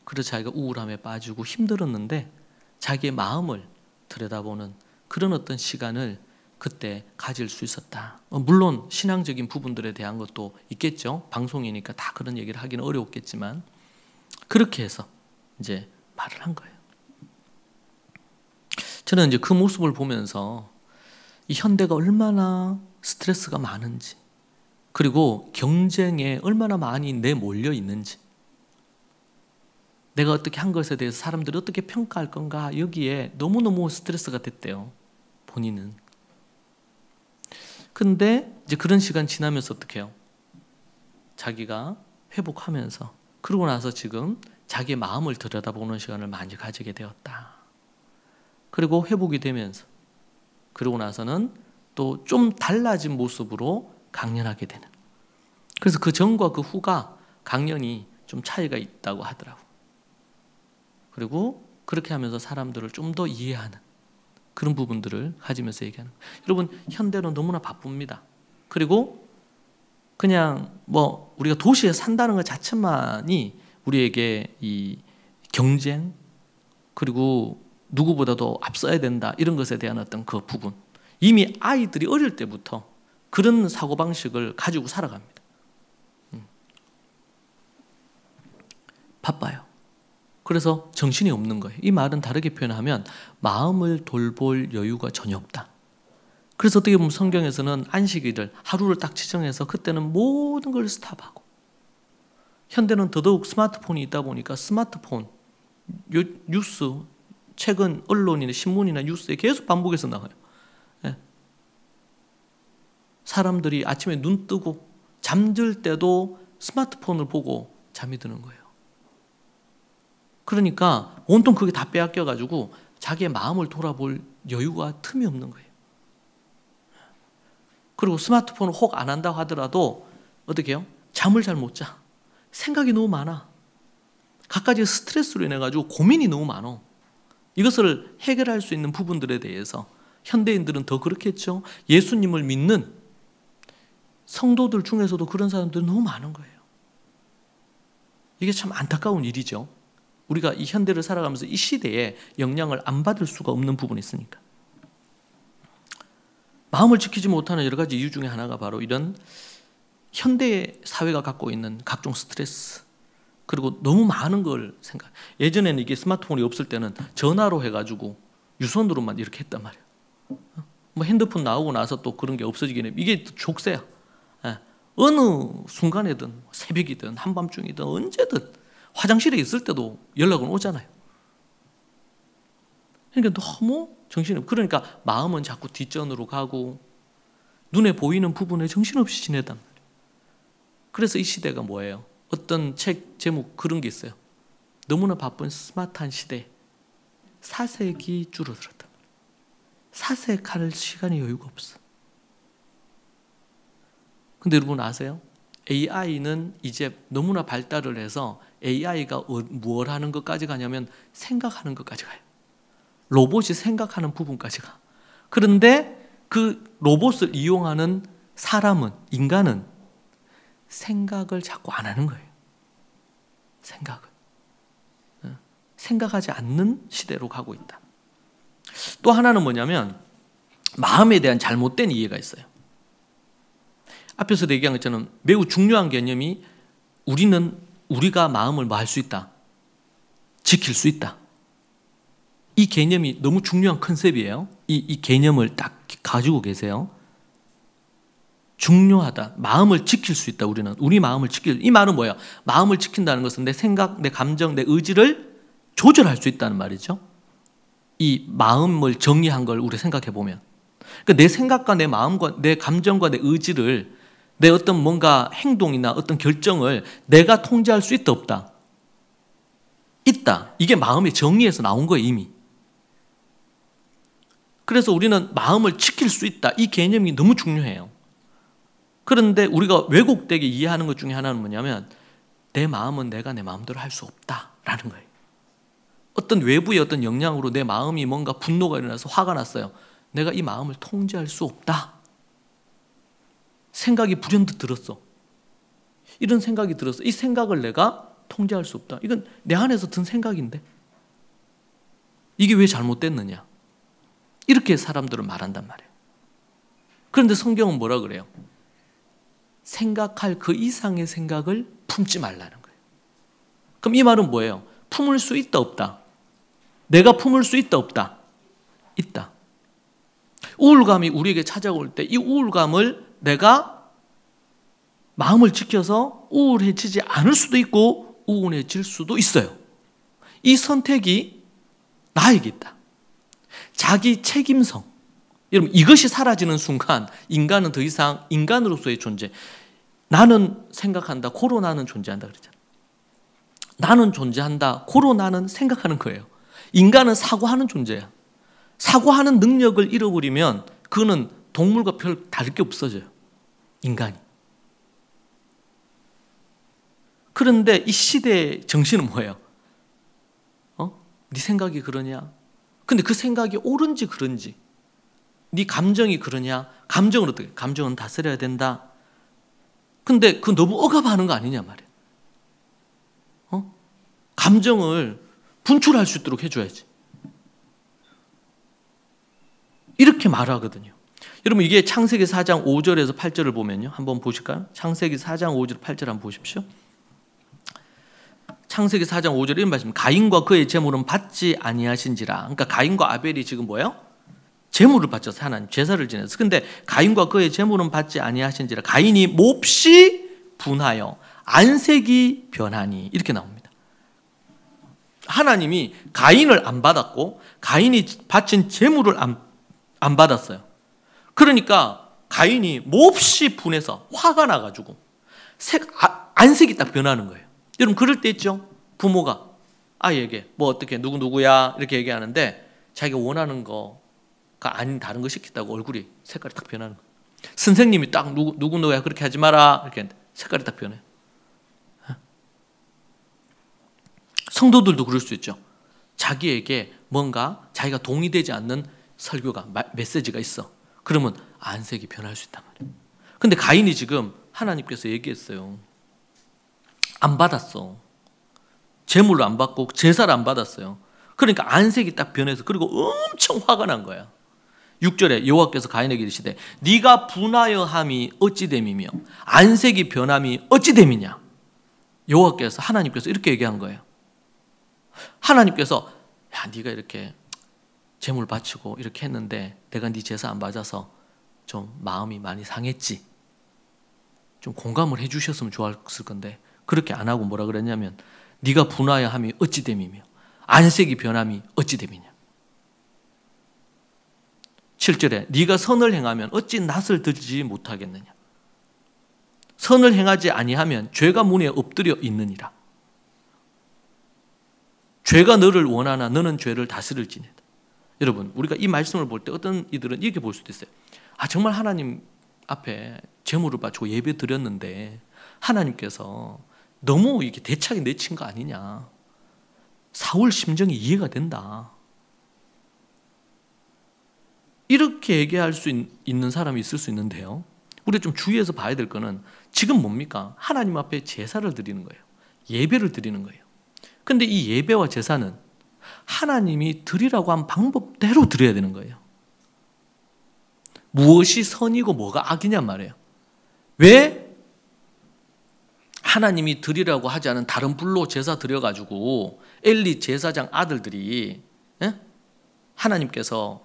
그래서 자기가 우울함에 빠지고 힘들었는데 자기의 마음을 들여다보는 그런 어떤 시간을 그때 가질 수 있었다. 물론 신앙적인 부분들에 대한 것도 있겠죠. 방송이니까 다 그런 얘기를 하기는 어려웠겠지만 그렇게 해서 이제 말을 한 거예요. 저는 이제 그 모습을 보면서 이 현대가 얼마나 스트레스가 많은지 그리고 경쟁에 얼마나 많이 내몰려 있는지 내가 어떻게 한 것에 대해서 사람들이 어떻게 평가할 건가 여기에 너무너무 스트레스가 됐대요. 본인은. 근데 이제 그런 시간 지나면서 어떻게 해요? 자기가 회복하면서 그러고 나서 지금 자기의 마음을 들여다보는 시간을 많이 가지게 되었다. 그리고 회복이 되면서 그러고 나서는 또 좀 달라진 모습으로 강연하게 되는. 그래서 그 전과 그 후가 강연이 좀 차이가 있다고 하더라고요. 그리고 그렇게 하면서 사람들을 좀 더 이해하는 그런 부분들을 가지면서 얘기하는 거예요. 여러분 현대는 너무나 바쁩니다. 그리고 그냥 뭐 우리가 도시에 산다는 것 자체만이 우리에게 이 경쟁 그리고 누구보다도 앞서야 된다, 이런 것에 대한 어떤 그 부분, 이미 아이들이 어릴 때부터 그런 사고방식을 가지고 살아갑니다. 바빠요. 그래서 정신이 없는 거예요. 이 말은 다르게 표현하면 마음을 돌볼 여유가 전혀 없다. 그래서 어떻게 보면 성경에서는 안식일을 하루를 딱 지정해서 그때는 모든 걸 스탑하고, 현대는 더더욱 스마트폰이 있다 보니까 스마트폰, 뉴스, 최근 언론이나 신문이나 뉴스에 계속 반복해서 나와요. 예. 사람들이 아침에 눈 뜨고 잠들 때도 스마트폰을 보고 잠이 드는 거예요. 그러니까 온통 그게 다 빼앗겨가지고 자기의 마음을 돌아볼 여유가 틈이 없는 거예요. 그리고 스마트폰을 혹 안 한다고 하더라도 어떻게 해요? 잠을 잘 못 자. 생각이 너무 많아. 갖가지 스트레스로 인해가지고 고민이 너무 많아. 이것을 해결할 수 있는 부분들에 대해서 현대인들은 더 그렇겠죠. 예수님을 믿는 성도들 중에서도 그런 사람들이 너무 많은 거예요. 이게 참 안타까운 일이죠. 우리가 이 현대를 살아가면서 이 시대에 영향을 안 받을 수가 없는 부분이 있으니까. 마음을 지키지 못하는 여러 가지 이유 중에 하나가 바로 이런 현대 사회가 갖고 있는 각종 스트레스, 그리고 너무 많은 걸 생각. 예전에는 이게 스마트폰이 없을 때는 전화로 해가지고 유선으로만 이렇게 했단 말이에요. 뭐 핸드폰 나오고 나서 또 그런 게 없어지긴 해. 이게 족쇄야. 어느 순간에든 새벽이든 한밤중이든 언제든 화장실에 있을 때도 연락은 오잖아요. 그러니까 너무 정신이 없고, 그러니까 마음은 자꾸 뒷전으로 가고 눈에 보이는 부분에 정신없이 지내단 말이에요. 그래서 이 시대가 뭐예요? 어떤 책 제목 그런 게 있어요. 너무나 바쁜 스마트한 시대에 사색이 줄어들었단 말이에요. 사색할 시간이 여유가 없어. 근데 여러분 아세요? AI는 이제 너무나 발달을 해서 AI가 뭘 하는 것까지 가냐면 생각하는 것까지 가요. 로봇이 생각하는 부분까지 가. 그런데 그 로봇을 이용하는 사람은, 인간은 생각을 자꾸 안 하는 거예요. 생각하지 않는 시대로 가고 있다. 또 하나는 뭐냐면 마음에 대한 잘못된 이해가 있어요. 앞에서도 얘기한 것처럼 매우 중요한 개념이 우리가 마음을 뭐 할 수 있다? 지킬 수 있다. 이 개념이 너무 중요한 컨셉이에요. 이 개념을 딱 가지고 계세요. 중요하다. 마음을 지킬 수 있다. 우리 마음을 이 말은 뭐예요? 마음을 지킨다는 것은 내 생각, 내 감정, 내 의지를 조절할 수 있다는 말이죠. 이 마음을 정리한 걸 우리 생각해 보면, 그러니까 내 생각과 내 마음과 내 감정과 내 의지를, 내 어떤 뭔가 행동이나 어떤 결정을 내가 통제할 수 있다 없다? 있다. 이게 마음의 정의에서 나온 거예요, 이미. 그래서 우리는 마음을 지킬 수 있다. 이 개념이 너무 중요해요. 그런데 우리가 왜곡되게 이해하는 것 중에 하나는 뭐냐면 내 마음은 내가 내 마음대로 할 수 없다라는 거예요. 어떤 외부의 어떤 영향으로 내 마음이 뭔가 분노가 일어나서 화가 났어요. 내가 이 마음을 통제할 수 없다. 생각이 불현듯 들었어. 이런 생각이 들었어. 이 생각을 내가 통제할 수 없다. 이건 내 안에서 든 생각인데 이게 왜 잘못됐느냐? 이렇게 사람들은 말한단 말이에요. 그런데 성경은 뭐라 그래요? 생각할 그 이상의 생각을 품지 말라는 거예요. 그럼 이 말은 뭐예요? 품을 수 있다 없다? 내가 품을 수 있다 없다? 있다. 우울감이 우리에게 찾아올 때 이 우울감을 내가 마음을 지켜서 우울해지지 않을 수도 있고 우울해질 수도 있어요. 이 선택이 나에게 있다. 자기 책임성. 여러분, 이것이 사라지는 순간 인간은 더 이상 인간으로서의 존재, 나는 생각한다, 고로 나는 존재한다 그랬잖아요. 나는 존재한다, 고로 나는 생각하는 거예요. 인간은 사고하는 존재야. 사고하는 능력을 잃어버리면 그거는 동물과 별 다를 게 없어져요. 인간이. 그런데 이 시대의 정신은 뭐예요? 네 생각이 그러냐? 근데 그 생각이 옳은지 그런지, 네 감정이 그러냐? 감정은 어떻게? 감정은 다스려야 된다. 근데 그 너무 억압하는 거 아니냐 말이에요. 감정을 분출할 수 있도록 해줘야지. 이렇게 말하거든요. 여러분 이게 창세기 4장 5절에서 8절을 보면요. 한번 보실까요? 창세기 4장 5절 8절 한번 보십시오. 창세기 4장 5절 이런 말씀. 가인과 그의 제물은 받지 아니하신지라. 그러니까 가인과 아벨이 지금 뭐예요? 제물을 바쳐서 하나님 제사를 지냈어. 근데 가인과 그의 제물은 받지 아니하신지라. 가인이 몹시 분하여 안색이 변하니. 이렇게 나옵니다. 하나님이 가인을 안 받았고 가인이 바친 제물을 안 받았어요. 그러니까 가인이 몹시 분해서 화가 나가지고 안색이 딱 변하는 거예요. 여러분 그럴 때 있죠? 부모가 아이에게 뭐 어떻게 누구야 이렇게 얘기하는데 자기가 원하는 거가 아닌 다른 거 시켰다고 얼굴이 색깔이 딱 변하는 거예요. 선생님이 딱 누구야 그렇게 하지 마라 이렇게 했는데 색깔이 딱 변해요. 성도들도 그럴 수 있죠. 자기에게 뭔가 자기가 동의되지 않는 설교가 메시지가 있어. 그러면 안색이 변할 수 있단 말이에요. 근데 가인이 지금 하나님께서 얘기했어요. 안 받았어. 제물을 안 받고 제사를 안 받았어요. 그러니까 안색이 딱 변해서 그리고 엄청 화가 난 거야. 6절에 여호와께서 가인에게 이르시되 네가 분하여 함이 어찌 됨이며 안색이 변함이 어찌 됨이냐. 여호와께서 하나님께서 이렇게 얘기한 거예요. 하나님께서 야 네가 이렇게 제물 바치고 이렇게 했는데 내가 네 제사 안 받아서 좀 마음이 많이 상했지. 좀 공감을 해 주셨으면 좋았을 건데 그렇게 안 하고 뭐라 그랬냐면 네가 분하여 함이 어찌 됨이며 안색이 변함이 어찌 됨이냐. 7절에 네가 선을 행하면 어찌 낯을 들지 못하겠느냐. 선을 행하지 아니하면 죄가 문에 엎드려 있느니라. 죄가 너를 원하나 너는 죄를 다스릴지니라. 여러분 우리가 이 말씀을 볼 때 어떤 이들은 이렇게 볼 수도 있어요. 아 정말 하나님 앞에 제물을 바치고 예배 드렸는데 하나님께서 너무 이렇게 대차게 내친 거 아니냐. 사울 심정이 이해가 된다. 이렇게 얘기할 수 있는 사람이 있을 수 있는데요. 우리가 좀 주의해서 봐야 될 거는 지금 뭡니까? 하나님 앞에 제사를 드리는 거예요. 예배를 드리는 거예요. 근데 이 예배와 제사는 하나님이 드리라고 한 방법대로 드려야 되는 거예요. 무엇이 선이고 뭐가 악이냔 말이에요. 왜 하나님이 드리라고 하지 않은 다른 불로 제사 드려가지고 엘리 제사장 아들들이 하나님께서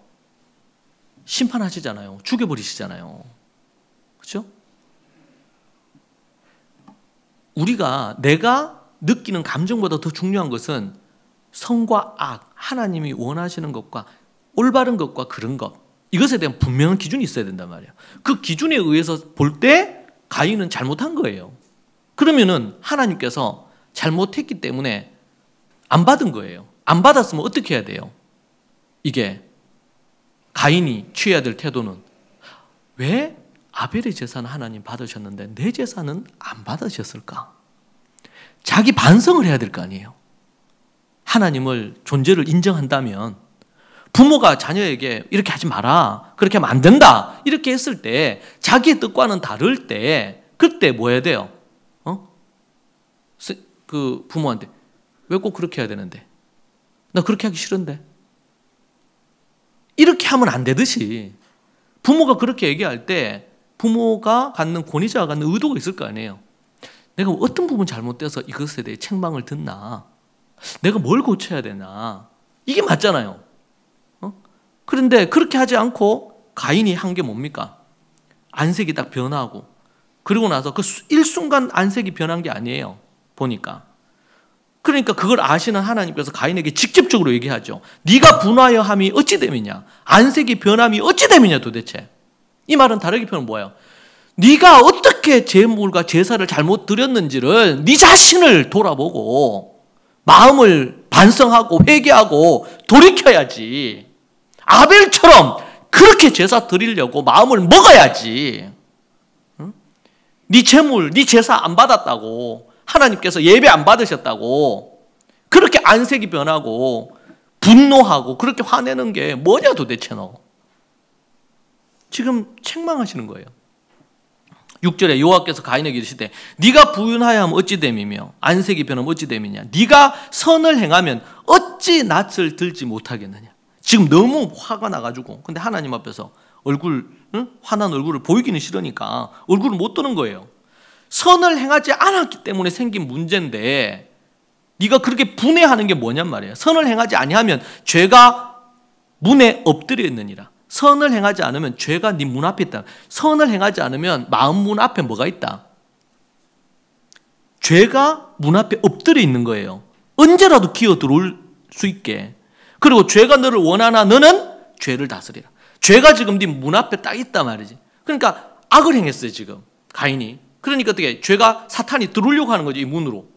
심판하시잖아요. 죽여버리시잖아요. 그렇죠? 내가 느끼는 감정보다 더 중요한 것은 선과 악, 하나님이 원하시는 것과 올바른 것과 그런 것, 이것에 대한 분명한 기준이 있어야 된단 말이에요. 그 기준에 의해서 볼 때 가인은 잘못한 거예요. 그러면은 하나님께서 잘못했기 때문에 안 받은 거예요. 안 받았으면 어떻게 해야 돼요? 이게 가인이 취해야 될 태도는 왜 아벨의 제사는 하나님 받으셨는데 내 제사는 안 받으셨을까? 자기 반성을 해야 될 거 아니에요. 하나님을 존재를 인정한다면 부모가 자녀에게 이렇게 하지 마라, 그렇게 하면 안 된다 이렇게 했을 때 자기의 뜻과는 다를 때 그때 뭐 해야 돼요? 그 부모한테 왜 꼭 그렇게 해야 되는데? 나 그렇게 하기 싫은데? 이렇게 하면 안 되듯이 부모가 그렇게 얘기할 때 부모가 갖는 권위자가 갖는 의도가 있을 거 아니에요. 내가 어떤 부분 잘못돼서 이것에 대해 책망을 듣나? 내가 뭘 고쳐야 되나? 이게 맞잖아요. 그런데 그렇게 하지 않고 가인이 한 게 뭡니까? 안색이 딱 변하고 그리고 나서 그 일순간 안색이 변한 게 아니에요. 보니까. 그러니까 그걸 아시는 하나님께서 가인에게 직접적으로 얘기하죠. 네가 분하여 함이 어찌 됨이냐? 안색이 변함이 어찌 됨이냐 도대체? 이 말은 다르게 표현은 뭐예요? 네가 어떻게 제물과 제사를 잘못 드렸는지를 네 자신을 돌아보고 마음을 반성하고 회개하고 돌이켜야지. 아벨처럼 그렇게 제사 드리려고 마음을 먹어야지. 응? 네 제물, 네 제사 안 받았다고 하나님께서 예배 안 받으셨다고 그렇게 안색이 변하고 분노하고 그렇게 화내는 게 뭐냐 도대체 너. 지금 책망하시는 거예요. 6절에 여호와께서 가인에게 이르시되 네가 부윤하여 하면 어찌 됨이며 안색이 변하면 어찌 됨이냐. 네가 선을 행하면 어찌 낯을 들지 못하겠느냐. 지금 너무 화가 나가지고, 근데 하나님 앞에서 화난 얼굴을 보이기는 싫으니까 얼굴을 못 드는 거예요. 선을 행하지 않았기 때문에 생긴 문제인데 네가 그렇게 분해하는 게 뭐냔 말이에요. 선을 행하지 아니하면 죄가 문에 엎드려 있느니라. 선을 행하지 않으면 죄가 네 문 앞에 있다. 선을 행하지 않으면 마음 문 앞에 뭐가 있다? 죄가 문 앞에 엎드려 있는 거예요. 언제라도 기어 들어올 수 있게. 그리고 죄가 너를 원하나 너는 죄를 다스리라. 죄가 지금 네 문 앞에 딱 있단 말이지. 그러니까 악을 행했어요, 지금 가인이. 그러니까 어떻게 죄가 사탄이 들어오려고 하는 거죠, 이 문으로.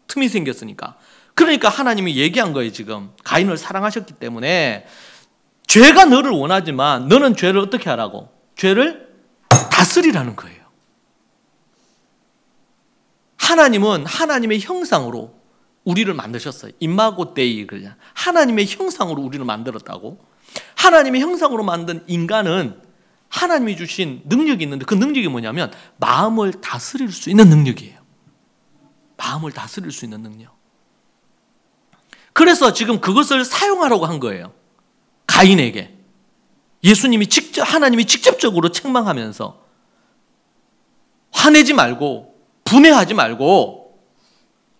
틈이 생겼으니까. 그러니까 하나님이 얘기한 거예요, 지금. 가인을 사랑하셨기 때문에 죄가 너를 원하지만 너는 죄를 어떻게 하라고? 죄를 다스리라는 거예요. 하나님은 하나님의 형상으로 우리를 만드셨어요. 임마고 데이, 하나님의 형상으로 우리를 만들었다고. 하나님의 형상으로 만든 인간은 하나님이 주신 능력이 있는데 그 능력이 뭐냐면 마음을 다스릴 수 있는 능력이에요. 마음을 다스릴 수 있는 능력. 그래서 지금 그것을 사용하라고 한 거예요. 가인에게. 하나님이 직접적으로 책망하면서 화내지 말고 분해하지 말고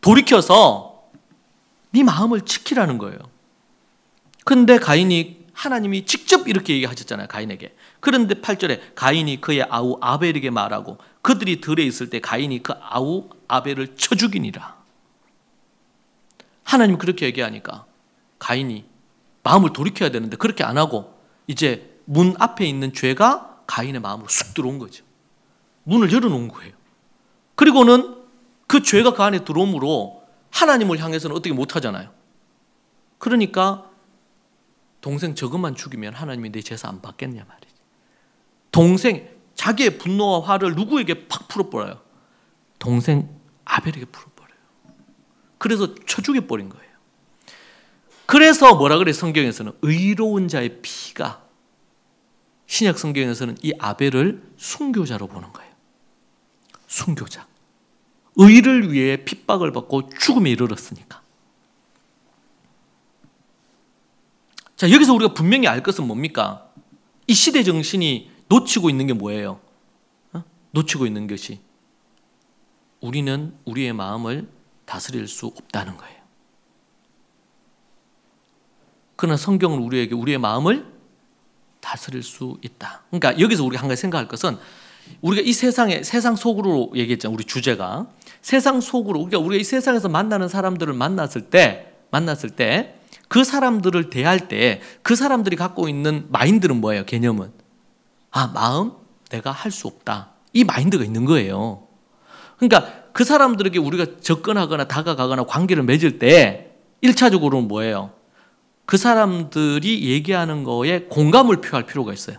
돌이켜서 네 마음을 지키라는 거예요. 근데 하나님이 직접 이렇게 얘기하셨잖아요, 가인에게. 그런데 8절에 가인이 그의 아우 아벨에게 말하고 그들이 들에 있을 때 가인이 그 아우 아벨을 쳐 죽이니라. 하나님이 그렇게 얘기하니까 가인이 마음을 돌이켜야 되는데 그렇게 안 하고 이제 문 앞에 있는 죄가 가인의 마음으로 쑥 들어온 거죠. 문을 열어놓은 거예요. 그리고는 그 죄가 그 안에 들어옴으로 하나님을 향해서는 어떻게 못하잖아요. 그러니까 동생 저것만 죽이면 하나님이 내 제사 안 받겠냐 말이지. 자기의 분노와 화를 누구에게 팍 풀어버려요? 동생 아벨에게 풀어버려요. 그래서 쳐 죽여버린 거예요. 그래서 뭐라 그래요? 성경에서는 의로운 자의 피가, 신약 성경에서는 이 아벨을 순교자로 보는 거예요. 순교자. 의를 위해 핍박을 받고 죽음에 이르렀으니까. 자, 여기서 우리가 분명히 알 것은 뭡니까? 이 시대 정신이 놓치고 있는 게 뭐예요? 놓치고 있는 것이 우리는 우리의 마음을 다스릴 수 없다는 거예요. 그러나 성경은 우리에게 우리의 마음을 다스릴 수 있다. 그러니까 여기서 우리가 한 가지 생각할 것은 우리가 이 세상 속으로 얘기했잖아요. 우리 주제가 세상 속으로, 우리가 이 세상에서 만나는 사람들을 만났을 때 그 사람들을 대할 때 그 사람들이 갖고 있는 마인드는 뭐예요? 개념은 마음 내가 할 수 없다. 이 마인드가 있는 거예요. 그러니까 그 사람들에게 우리가 접근하거나 다가가거나 관계를 맺을 때 1차적으로는 뭐예요? 그 사람들이 얘기하는 거에 공감을 표할 필요가 있어요.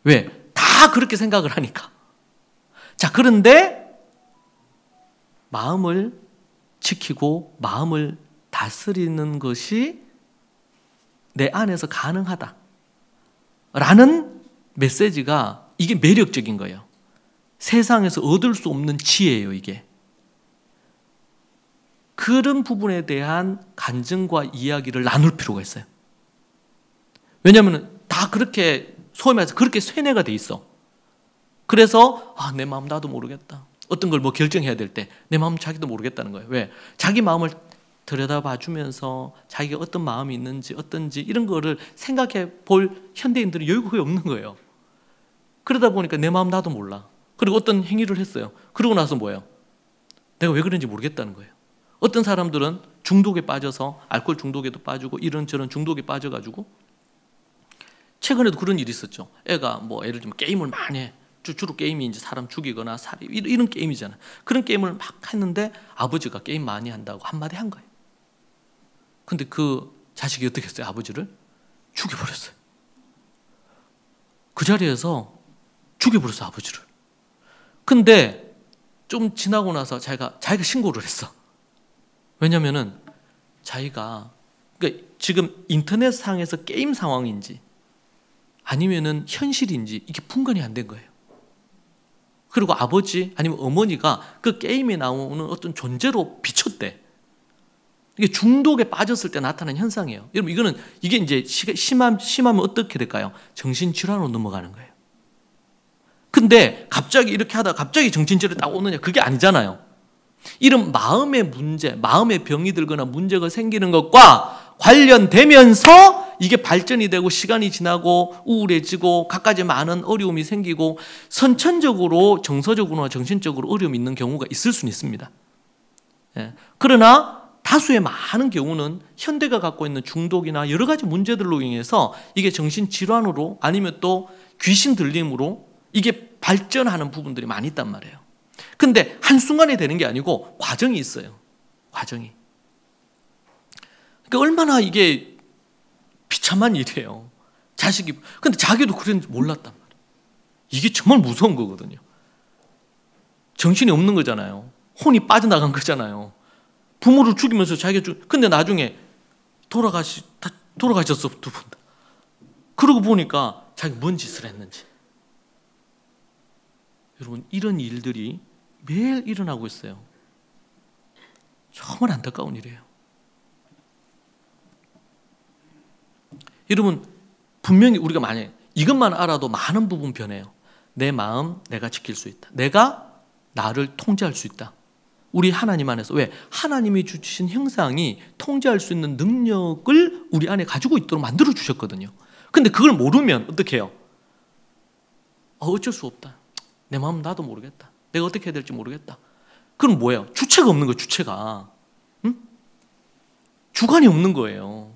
왜? 다 그렇게 생각을 하니까. 자, 그런데 마음을 지키고 마음을 다스리는 것이 내 안에서 가능하다 라는 메시지가, 이게 매력적인 거예요. 세상에서 얻을 수 없는 지혜예요, 이게. 그런 부분에 대한 간증과 이야기를 나눌 필요가 있어요. 왜냐하면 다 그렇게 소위 말해서 그렇게 쇠뇌가 돼 있어. 그래서 내 마음 나도 모르겠다. 어떤 걸 결정해야 될 때 내 마음 자기도 모르겠다는 거예요. 왜? 자기 마음을 들여다봐 주면서 자기가 어떤 마음이 있는지 어떤지 이런 거를 생각해 볼 현대인들이 여유가 거의 없는 거예요. 그러다 보니까 내 마음 나도 몰라. 그리고 어떤 행위를 했어요. 그러고 나서 뭐예요? 내가 왜 그런지 모르겠다는 거예요. 어떤 사람들은 중독에 빠져서 알코올 중독에도 빠지고 이런저런 중독에 빠져가지고, 최근에도 그런 일이 있었죠. 애가 예를 들면 게임을 많이 해. 주로 게임이 이제 사람 죽이거나 이런 게임이잖아. 그런 게임을 막 했는데 아버지가 게임 많이 한다고 한마디 한 거예요. 근데 그 자식이 어떻게 했어요? 아버지를 죽여버렸어요. 그 자리에서 죽여버렸어요, 아버지를. 근데 좀 지나고 나서 자기가 신고를 했어. 왜냐면은 자기가, 그러니까 지금 인터넷상에서 게임 상황인지 아니면은 현실인지 이게 분간이 안 된 거예요. 그리고 아버지 아니면 어머니가 그 게임에 나오는 어떤 존재로 비췄대. 이게 중독에 빠졌을 때 나타나는 현상이에요. 여러분 이게 이제 심하면 어떻게 될까요? 정신질환으로 넘어가는 거예요. 근데 갑자기 이렇게 하다가 갑자기 정신질환이 딱 오느냐? 그게 아니잖아요. 이런 마음의 문제, 마음의 병이 들거나 문제가 생기는 것과 관련되면서 이게 발전이 되고 시간이 지나고 우울해지고 갖가지 많은 어려움이 생기고 선천적으로 정서적으로나 정신적으로 어려움이 있는 경우가 있을 수는 있습니다. 예. 그러나 다수의 많은 경우는 현대가 갖고 있는 중독이나 여러 가지 문제들로 인해서 이게 정신질환으로 아니면 또 귀신 들림으로 이게 발전하는 부분들이 많이 있단 말이에요. 근데 한순간에 되는 게 아니고 과정이 있어요. 과정이. 그러니까 얼마나 이게 비참한 일이에요. 근데 자기도 그랬는지 몰랐단 말이에요. 이게 정말 무서운 거거든요. 정신이 없는 거잖아요. 혼이 빠져나간 거잖아요. 부모를 죽이면서 근데 나중에 돌아가셨어, 두 분 다. 그러고 보니까 자기 뭔 짓을 했는지. 여러분, 이런 일들이 매일 일어나고 있어요. 정말 안타까운 일이에요. 여러분, 분명히 우리가 만약에 이것만 알아도 많은 부분 변해요. 내 마음 내가 지킬 수 있다. 내가 나를 통제할 수 있다. 우리 하나님 안에서. 왜? 하나님이 주신 형상이 통제할 수 있는 능력을 우리 안에 가지고 있도록 만들어 주셨거든요. 근데 그걸 모르면 어떻게 해요? 어쩔 수 없다. 내 마음 나도 모르겠다. 내가 어떻게 해야 될지 모르겠다. 그럼 뭐예요? 주체가 없는 거예요. 주체가. 응? 주관이 없는 거예요.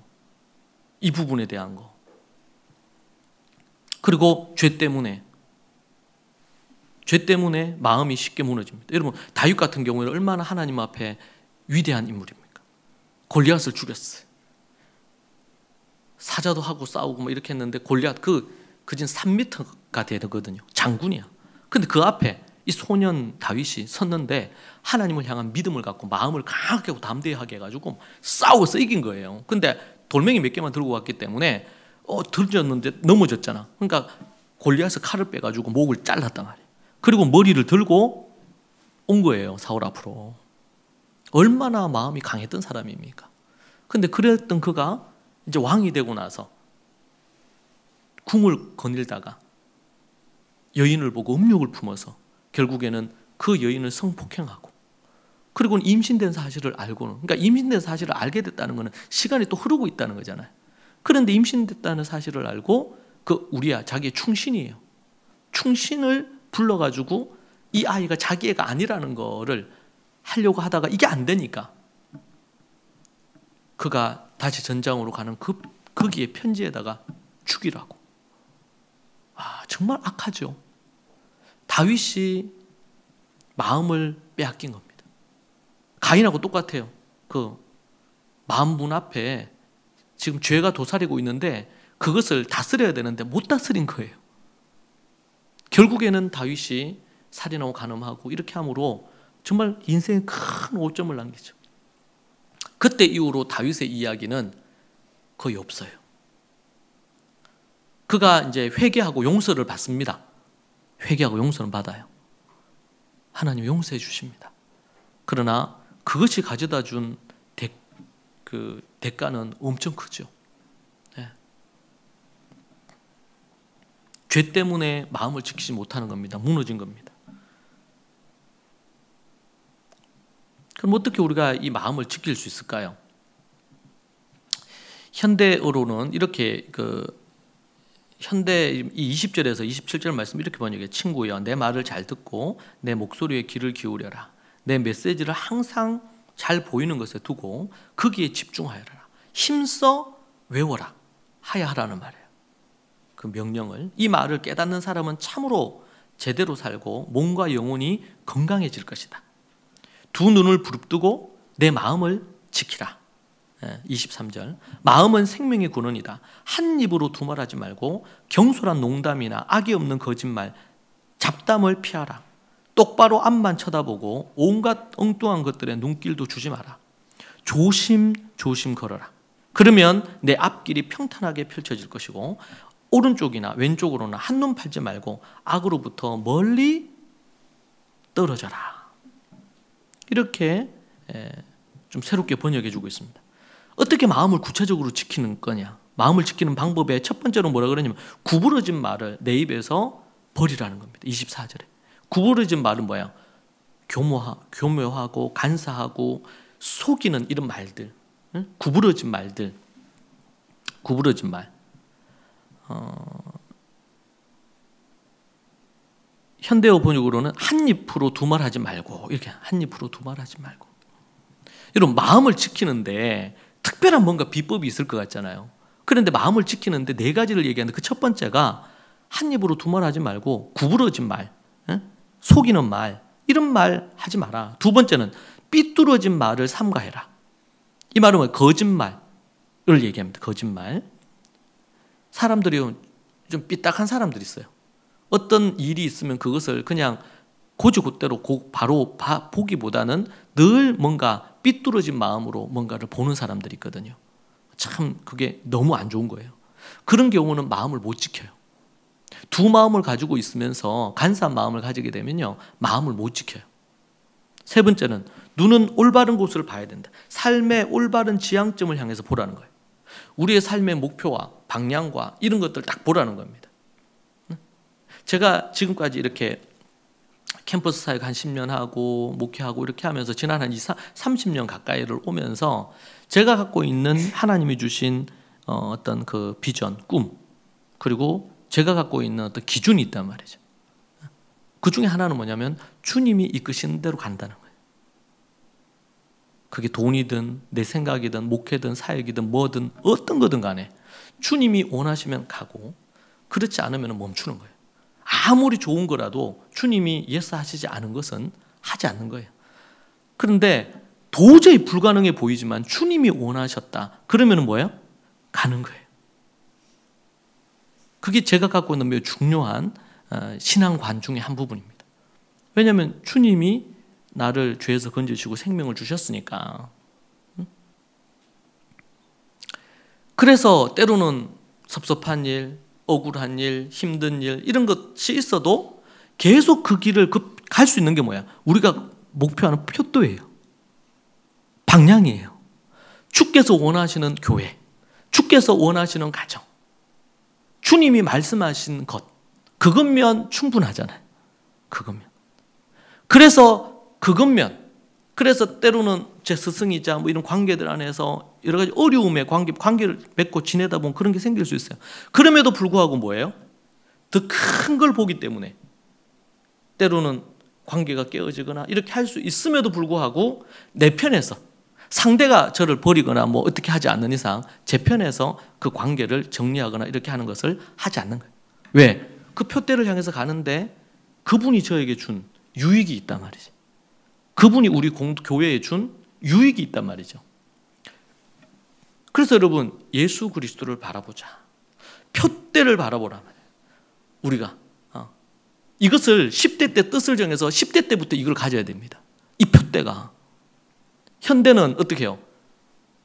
이 부분에 대한 거. 그리고 죄 때문에 마음이 쉽게 무너집니다. 여러분, 다윗 같은 경우에는 얼마나 하나님 앞에 위대한 인물입니까? 골리앗을 죽였어요. 사자도 하고 싸우고 뭐 이렇게 했는데 골리앗 그진 3m가 되거든요. 장군이야. 근데 그 앞에 이 소년 다윗이 섰는데 하나님을 향한 믿음을 갖고 마음을 강하게 하고 담대하게 해가지고 싸워서 이긴 거예요. 근데 돌멩이 몇 개만 들고 갔기 때문에 들졌는데 넘어졌잖아. 그러니까 골리앗이 칼을 빼가지고 목을 잘랐단 말이에요. 그리고 머리를 들고 온 거예요. 사울 앞으로. 얼마나 마음이 강했던 사람입니까? 근데 그랬던 그가 이제 왕이 되고 나서 궁을 거닐다가 여인을 보고 음욕을 품어서 결국에는 그 여인을 성폭행하고, 그리고는 임신된 사실을 알고는, 그러니까 임신된 사실을 알게 됐다는 것은 시간이 또 흐르고 있다는 거잖아요. 그런데 임신됐다는 사실을 알고 그 우리야, 자기의 충신이에요. 충신을 불러가지고 이 아이가 자기 애가 아니라는 거를 하려고 하다가 이게 안 되니까 그가 다시 전장으로 가는 거기에 편지에다가 죽이라고. 정말 악하죠. 다윗이 마음을 빼앗긴 겁니다. 가인하고 똑같아요. 그 마음문 앞에 지금 죄가 도사리고 있는데 그것을 다스려야 되는데 못 다스린 거예요. 결국에는 다윗이 살인하고 간음하고 이렇게 함으로 정말 인생에 큰 오점을 남기죠. 그때 이후로 다윗의 이야기는 거의 없어요. 그가 이제 회개하고 용서를 받습니다. 회개하고 용서는 받아요. 하나님 용서해 주십니다. 그러나 그것이 가져다 준 대가는 엄청 크죠. 네. 죄 때문에 마음을 지키지 못하는 겁니다. 무너진 겁니다. 그럼 어떻게 우리가 이 마음을 지킬 수 있을까요? 현대어로는 이렇게 현대 이 20절에서 27절 말씀 이렇게 번역해요. 친구여, 내 말을 잘 듣고 내 목소리에 귀를 기울여라. 내 메시지를 항상 잘 보이는 것에 두고 거기에 집중하여라. 힘써 외워라 하야 하라는 말이에요. 그 명령을. 이 말을 깨닫는 사람은 참으로 제대로 살고 몸과 영혼이 건강해질 것이다. 두 눈을 부릅뜨고 내 마음을 지키라. 23절. 마음은 생명의 근원이다. 한 입으로 두말하지 말고 경솔한 농담이나 악이 없는 거짓말, 잡담을 피하라. 똑바로 앞만 쳐다보고 온갖 엉뚱한 것들에 눈길도 주지 마라. 조심조심 걸어라. 그러면 내 앞길이 평탄하게 펼쳐질 것이고 오른쪽이나 왼쪽으로는 한눈 팔지 말고 악으로부터 멀리 떨어져라. 이렇게 좀 새롭게 번역해 주고 있습니다. 어떻게 마음을 구체적으로 지키는 거냐? 마음을 지키는 방법에 첫 번째로 뭐라 그러냐면 구부러진 말을 내 입에서 버리라는 겁니다. 24절에. 구부러진 말은 뭐야? 교묘하고 간사하고 속이는 이런 말들, 응? 구부러진 말들, 구부러진 말. 현대어 번역으로는 한 입으로 두말하지 말고, 이렇게 한 입으로 두말하지 말고. 여러분, 마음을 지키는데 특별한 뭔가 비법이 있을 것 같잖아요. 그런데 마음을 지키는데 네 가지를 얘기하는데 그 첫 번째가 한 입으로 두말하지 말고 구부러진 말, 속이는 말, 이런 말 하지 마라. 두 번째는 삐뚤어진 말을 삼가해라. 이 말은 뭐예요? 거짓말을 얘기합니다. 거짓말. 사람들이 좀 삐딱한 사람들이 있어요. 어떤 일이 있으면 그것을 그냥 고지고대로 바로 보기보다는 늘 뭔가 삐뚤어진 마음으로 뭔가를 보는 사람들이 있거든요. 참 그게 너무 안 좋은 거예요. 그런 경우는 마음을 못 지켜요. 두 마음을 가지고 있으면서 간사한 마음을 가지게 되면요, 마음을 못 지켜요. 세 번째는 눈은 올바른 곳을 봐야 된다. 삶의 올바른 지향점을 향해서 보라는 거예요. 우리의 삶의 목표와 방향과 이런 것들 딱 보라는 겁니다. 제가 지금까지 이렇게 캠퍼스 사역 한 10년 하고 목회하고 이렇게 하면서 지난 한 30년 가까이를 오면서 제가 갖고 있는 하나님이 주신 어떤 그 비전, 꿈, 그리고 제가 갖고 있는 어떤 기준이 있단 말이죠. 그 중에 하나는 뭐냐면 주님이 이끄시는 대로 간다는 거예요. 그게 돈이든 내 생각이든 목회든 사역이든 뭐든 어떤 거든 간에 주님이 원하시면 가고 그렇지 않으면 멈추는 거예요. 아무리 좋은 거라도 주님이 예스 하시지 않은 것은 하지 않는 거예요. 그런데 도저히 불가능해 보이지만 주님이 원하셨다. 그러면 뭐예요? 가는 거예요. 그게 제가 갖고 있는 매우 중요한 신앙관 중에 한 부분입니다. 왜냐하면 주님이 나를 죄에서 건지시고 생명을 주셨으니까. 그래서 때로는 섭섭한 일, 억울한 일, 힘든 일 이런 것이 있어도 계속 그 길을 갈 수 있는 게 뭐야? 우리가 목표하는 표도예요. 방향이에요. 주께서 원하시는 교회, 주께서 원하시는 가정, 주님이 말씀하신 것, 그것면 충분하잖아요. 그것면. 그래서 때로는 제 스승이자 뭐 이런 관계들 안에서 여러 가지 어려움의 관계를 맺고 지내다 보면 그런 게 생길 수 있어요. 그럼에도 불구하고 뭐예요? 더 큰 걸 보기 때문에 때로는 관계가 깨어지거나 이렇게 할 수 있음에도 불구하고 내 편에서 상대가 저를 버리거나 뭐 어떻게 하지 않는 이상 제 편에서 그 관계를 정리하거나 이렇게 하는 것을 하지 않는 거예요. 왜? 그 표대를 향해서 가는데 그분이 저에게 준 유익이 있단 말이죠. 그분이 우리 교회에 준 유익이 있단 말이죠. 그래서 여러분 예수 그리스도를 바라보자. 표대를 바라보라 말이에요. 우리가 이것을 10대 때 뜻을 정해서 10대 때부터 이걸 가져야 됩니다. 이 표대가. 현대는 어떻게 해요?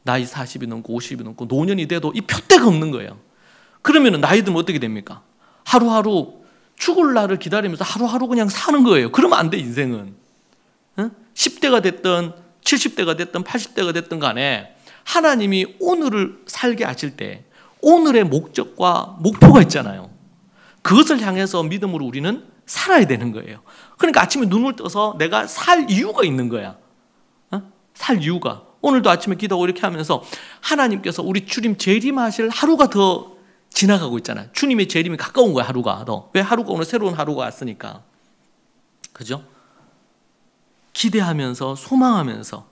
나이 40이 넘고 50이 넘고 노년이 돼도 이 표대가 없는 거예요. 그러면 나이 들면 어떻게 됩니까? 하루하루 죽을 날을 기다리면서 하루하루 그냥 사는 거예요. 그러면 안 돼, 인생은. 10대가 됐든 70대가 됐든 80대가 됐든 간에 하나님이 오늘을 살게 하실 때 오늘의 목적과 목표가 있잖아요. 그것을 향해서 믿음으로 우리는 살아야 되는 거예요. 그러니까 아침에 눈을 떠서 내가 살 이유가 있는 거야. 살 이유가. 오늘도 아침에 기도하고 이렇게 하면서 하나님께서 우리 주님 재림하실 하루가 더 지나가고 있잖아요. 주님의 재림이 가까운 거야, 하루가 더. 왜? 하루가 오늘 새로운 하루가 왔으니까. 그죠? 기대하면서 소망하면서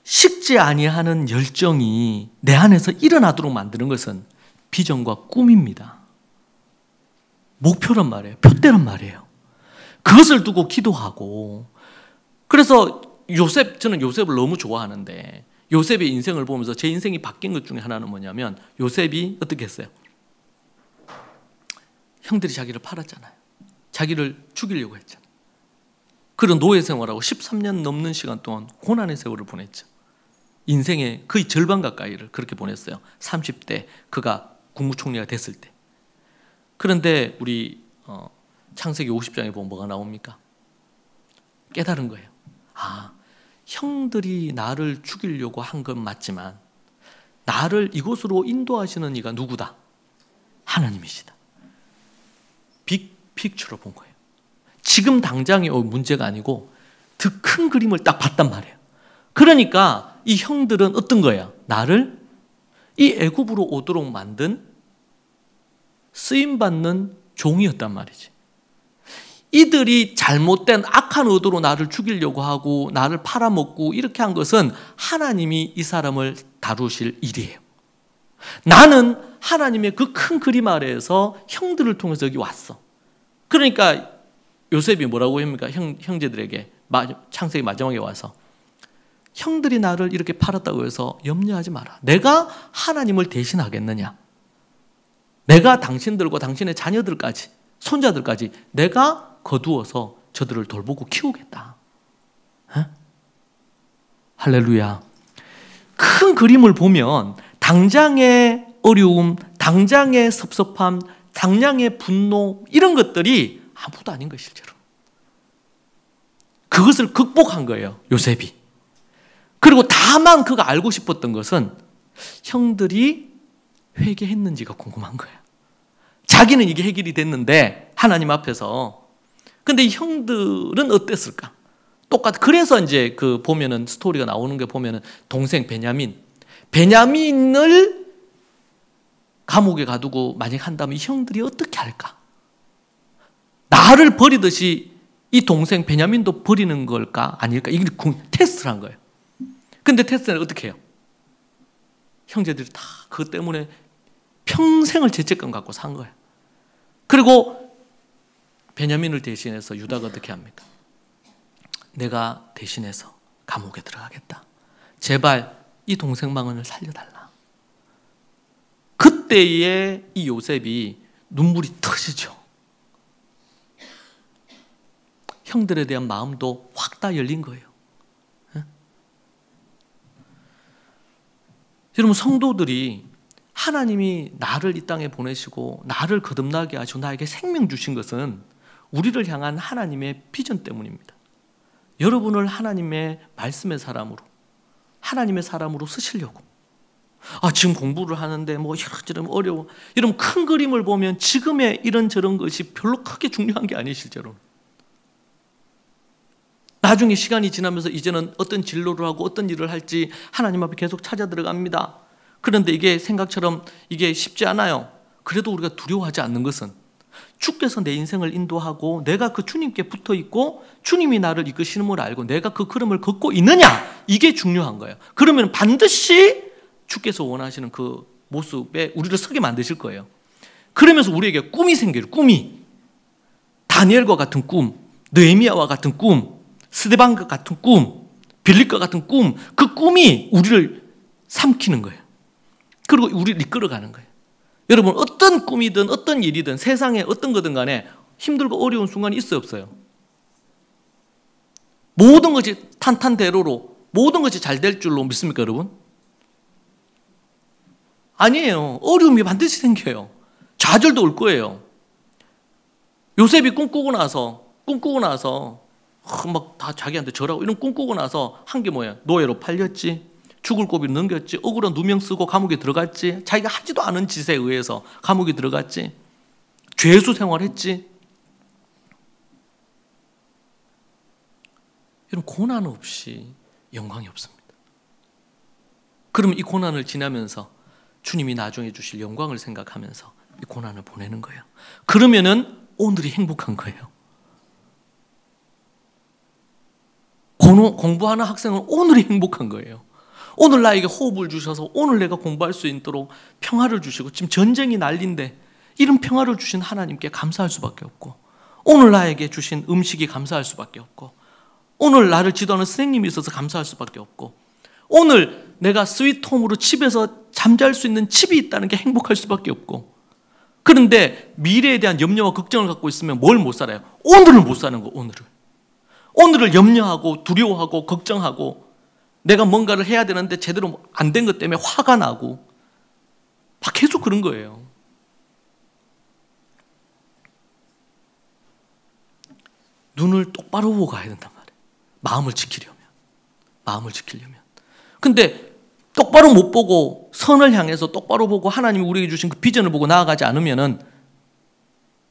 식지 아니하는 열정이 내 안에서 일어나도록 만드는 것은 비전과 꿈입니다. 목표란 말이에요. 표대란 말이에요. 그것을 두고 기도하고. 그래서 저는 요셉을 너무 좋아하는데 요셉의 인생을 보면서 제 인생이 바뀐 것 중에 하나는 뭐냐면 요셉이 어떻게 했어요? 형들이 자기를 팔았잖아요. 자기를 죽이려고 했잖아요. 그런 노예 생활하고 13년 넘는 시간 동안 고난의 세월을 보냈죠. 인생의 거의 절반 가까이를 그렇게 보냈어요. 30대 그가 국무총리가 됐을 때. 그런데 우리 창세기 50장에 보면 뭐가 나옵니까? 깨달은 거예요. 형들이 나를 죽이려고 한 건 맞지만 나를 이곳으로 인도하시는 이가 누구다? 하나님이시다. 빅픽처로 본 거예요. 지금 당장의 문제가 아니고 더 큰 그림을 딱 봤단 말이에요. 그러니까 이 형들은 어떤 거야? 나를 이 애굽으로 오도록 만든 쓰임받는 종이었단 말이지. 이들이 잘못된 악한 의도로 나를 죽이려고 하고 나를 팔아먹고 이렇게 한 것은 하나님이 이 사람을 다루실 일이에요. 나는 하나님의 그 큰 그림 아래에서 형들을 통해서 여기 왔어. 그러니까 요셉이 뭐라고 합니까? 형제들에게 창세기 마지막에 와서 형들이 나를 이렇게 팔았다고 해서 염려하지 마라. 내가 하나님을 대신하겠느냐? 내가 당신들과 당신의 자녀들까지 손자들까지 내가 거두어서 저들을 돌보고 키우겠다. 에? 할렐루야. 큰 그림을 보면 당장의 어려움, 당장의 섭섭함, 당장의 분노 이런 것들이 아무도 아닌 것이 실제로. 그것을 극복한 거예요, 요셉이. 그리고 다만 그가 알고 싶었던 것은 형들이 회개했는지가 궁금한 거예요. 자기는 이게 해결이 됐는데 하나님 앞에서. 근데 이 형들은 어땠을까? 그래서 이제 그 보면은 스토리가 나오는 게 보면은 동생 베냐민을 감옥에 가두고 만약 한다면 이 형들이 어떻게 할까? 나를 버리듯이 이 동생 베냐민도 버리는 걸까? 아닐까? 이게 테스트를 한 거예요. 근데 테스트는 어떻게 해요? 형제들이 다 그것 때문에 평생을 죄책감 갖고 산 거예요. 그리고 베냐민을 대신해서 유다가 어떻게 합니까? 내가 대신해서 감옥에 들어가겠다. 제발 이 동생망언을 살려달라. 그때에 이 요셉이 눈물이 터지죠. 형들에 대한 마음도 확 다 열린 거예요. 에? 여러분, 성도들이 하나님이 나를 이 땅에 보내시고 나를 거듭나게 하시고 나에게 생명 주신 것은 우리를 향한 하나님의 비전 때문입니다. 여러분을 하나님의 말씀의 사람으로, 하나님의 사람으로 쓰시려고. 지금 공부를 하는데 뭐 이런저런 어려워. 여러분, 큰 그림을 보면 지금의 이런저런 것이 별로 크게 중요한 게 아니에요, 실제로. 나중에 시간이 지나면서 이제는 어떤 진로를 하고 어떤 일을 할지 하나님 앞에 계속 찾아 들어갑니다. 그런데 이게 생각처럼 이게 쉽지 않아요. 그래도 우리가 두려워하지 않는 것은 주께서 내 인생을 인도하고 내가 그 주님께 붙어 있고 주님이 나를 이끄시는 걸 알고 내가 그 걸음을 걷고 있느냐, 이게 중요한 거예요. 그러면 반드시 주께서 원하시는 그 모습에 우리를 서게 만드실 거예요. 그러면서 우리에게 꿈이 생겨요. 꿈이. 다니엘과 같은 꿈, 느헤미야와 같은 꿈, 스데반과 같은 꿈, 빌립과 같은 꿈, 그 꿈이 우리를 삼키는 거예요. 그리고 우리를 이끌어가는 거예요. 여러분, 어떤 꿈이든 어떤 일이든 세상에 어떤 거든 간에 힘들고 어려운 순간이 있어요, 없어요? 모든 것이 탄탄대로로 모든 것이 잘 될 줄로 믿습니까, 여러분? 아니에요. 어려움이 반드시 생겨요. 좌절도 올 거예요. 요셉이 꿈꾸고 나서 막 다 자기한테 절하고 이런 꿈꾸고 나서 한 게 뭐야? 노예로 팔렸지, 죽을 고비를 넘겼지, 억울한 누명 쓰고 감옥에 들어갔지, 자기가 하지도 않은 짓에 의해서 감옥에 들어갔지, 죄수 생활했지. 이런 고난 없이 영광이 없습니다. 그러면 이 고난을 지나면서 주님이 나중에 주실 영광을 생각하면서 이 고난을 보내는 거예요. 그러면은 오늘이 행복한 거예요. 공부하는 학생은 오늘이 행복한 거예요. 오늘 나에게 호흡을 주셔서 오늘 내가 공부할 수 있도록 평화를 주시고, 지금 전쟁이 난리인데 이런 평화를 주신 하나님께 감사할 수밖에 없고, 오늘 나에게 주신 음식이 감사할 수밖에 없고, 오늘 나를 지도하는 선생님이 있어서 감사할 수밖에 없고, 오늘 내가 스위트홈으로 집에서 잠잘 수 있는 집이 있다는 게 행복할 수밖에 없고. 그런데 미래에 대한 염려와 걱정을 갖고 있으면 뭘 못 살아요? 오늘을 못 사는 거. 오늘을 염려하고 두려워하고 걱정하고 내가 뭔가를 해야 되는데 제대로 안 된 것 때문에 화가 나고 막 계속 그런 거예요. 눈을 똑바로 보고 가야 된단 말이에요. 마음을 지키려면. 마음을 지키려면. 근데 똑바로 못 보고 선을 향해서 똑바로 보고 하나님이 우리에게 주신 그 비전을 보고 나아가지 않으면은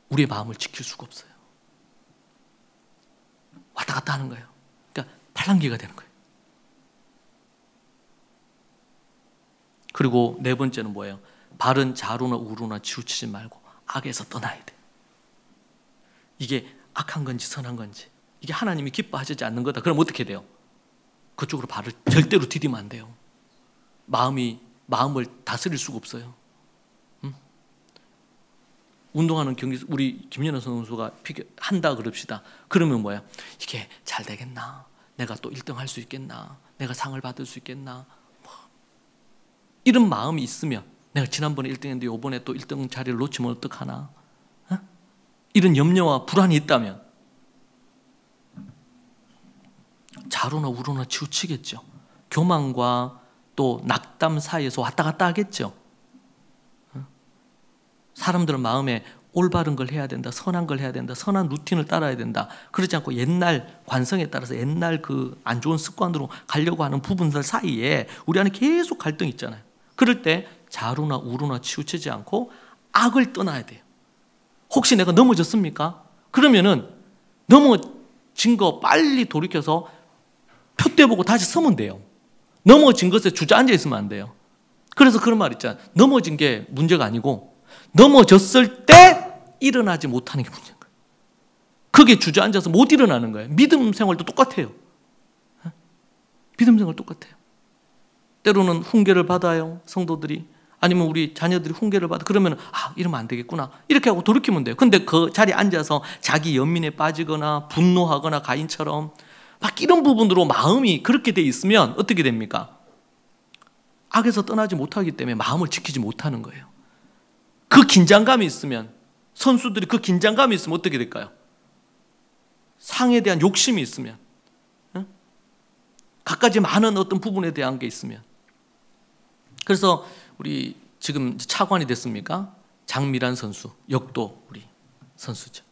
우리의 마음을 지킬 수가 없어요. 왔다 갔다 하는 거예요. 그러니까 팔랑귀가 되는 거예요. 그리고 네 번째는 뭐예요? 바른 좌로나 우로나 치우치지 말고 악에서 떠나야 돼. 이게 악한 건지 선한 건지, 이게 하나님이 기뻐하시지 않는 거다. 그럼 어떻게 돼요? 그쪽으로 발을 절대로 디디면 안 돼요. 마음을 다스릴 수가 없어요. 운동하는 경기, 우리 김연아 선수가 한다 그럽시다. 그러면 뭐야? 이게 잘 되겠나? 내가 또 1등 할 수 있겠나? 내가 상을 받을 수 있겠나? 이런 마음이 있으면, 내가 지난번에 1등 했는데 이번에 또 1등 자리를 놓치면 어떡하나? 이런 염려와 불안이 있다면 좌로나 우로나 치우치겠죠. 교만과 또 낙담 사이에서 왔다 갔다 하겠죠. 사람들은 마음에 올바른 걸 해야 된다, 선한 걸 해야 된다, 선한 루틴을 따라야 된다. 그렇지 않고 옛날 관성에 따라서 옛날 그 안 좋은 습관으로 가려고 하는 부분들 사이에 우리 안에 계속 갈등이 있잖아요. 그럴 때 좌로나 우로나 치우치지 않고 악을 떠나야 돼요. 혹시 내가 넘어졌습니까? 그러면은 넘어진 거 빨리 돌이켜서 표대 보고 다시 서면 돼요. 넘어진 것에 주저앉아 있으면 안 돼요. 그래서 그런 말 있잖아요. 넘어진 게 문제가 아니고 넘어졌을 때 일어나지 못하는 게 문제인 거예요. 그게 주저앉아서 못 일어나는 거예요. 믿음 생활도 똑같아요. 믿음 생활 똑같아요. 때로는 훈계를 받아요, 성도들이. 아니면 우리 자녀들이 훈계를 받아. 그러면 이러면 안 되겠구나. 이렇게 하고 돌이키면 돼요. 근데 그 자리에 앉아서 자기 연민에 빠지거나 분노하거나 가인처럼 막 이런 부분으로 마음이 그렇게 돼 있으면 어떻게 됩니까? 악에서 떠나지 못하기 때문에 마음을 지키지 못하는 거예요. 그 긴장감이 있으면, 선수들이 그 긴장감이 있으면 어떻게 될까요? 상에 대한 욕심이 있으면, 갖가지 많은 어떤 부분에 대한 게 있으면. 그래서 우리 지금 차관이 됐습니까? 장미란 선수, 역도 우리 선수죠.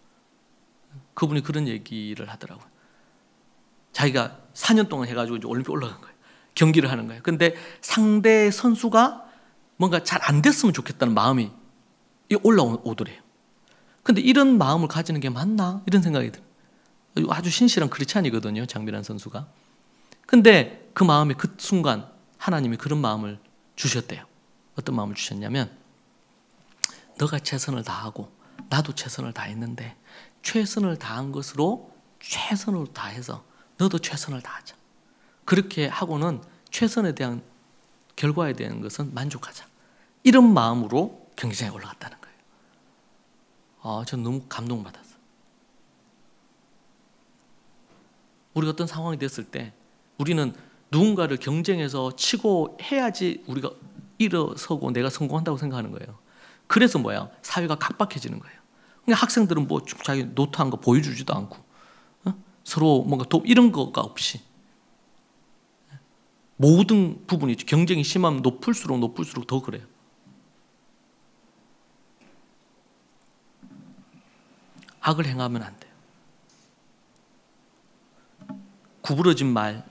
그분이 그런 얘기를 하더라고요. 자기가 4년 동안 해가지고 이제 올림픽 올라간 거예요. 경기를 하는 거예요. 근데 상대 선수가 뭔가 잘 안 됐으면 좋겠다는 마음이 올라오더래요. 근데 이런 마음을 가지는 게 맞나? 이런 생각이 들어요. 아주 신실한 크리스찬이거든요, 장미란 선수가. 근데 그 마음에 그 순간 하나님이 그런 마음을 주셨대요. 어떤 마음을 주셨냐면, 너가 최선을 다하고 나도 최선을 다했는데 최선을 다한 것으로 최선을 다해서 너도 최선을 다하자. 그렇게 하고는 최선에 대한 결과에 대한 것은 만족하자. 이런 마음으로 경기장에 올라갔다는 거예요. 저는 너무 감동받았어요. 우리가 어떤 상황이 됐을 때 우리는 누군가를 경쟁해서 치고 해야지 우리가 일어서고 내가 성공한다고 생각하는 거예요. 그래서 뭐야? 사회가 각박해지는 거예요. 그러니까 학생들은 뭐 자기 노트한 거 보여주지도 않고, 서로 뭔가 이런 거가 없이 모든 부분이 경쟁이 심하면 높을수록 더 그래요. 악을 행하면 안 돼요. 구부러진 말,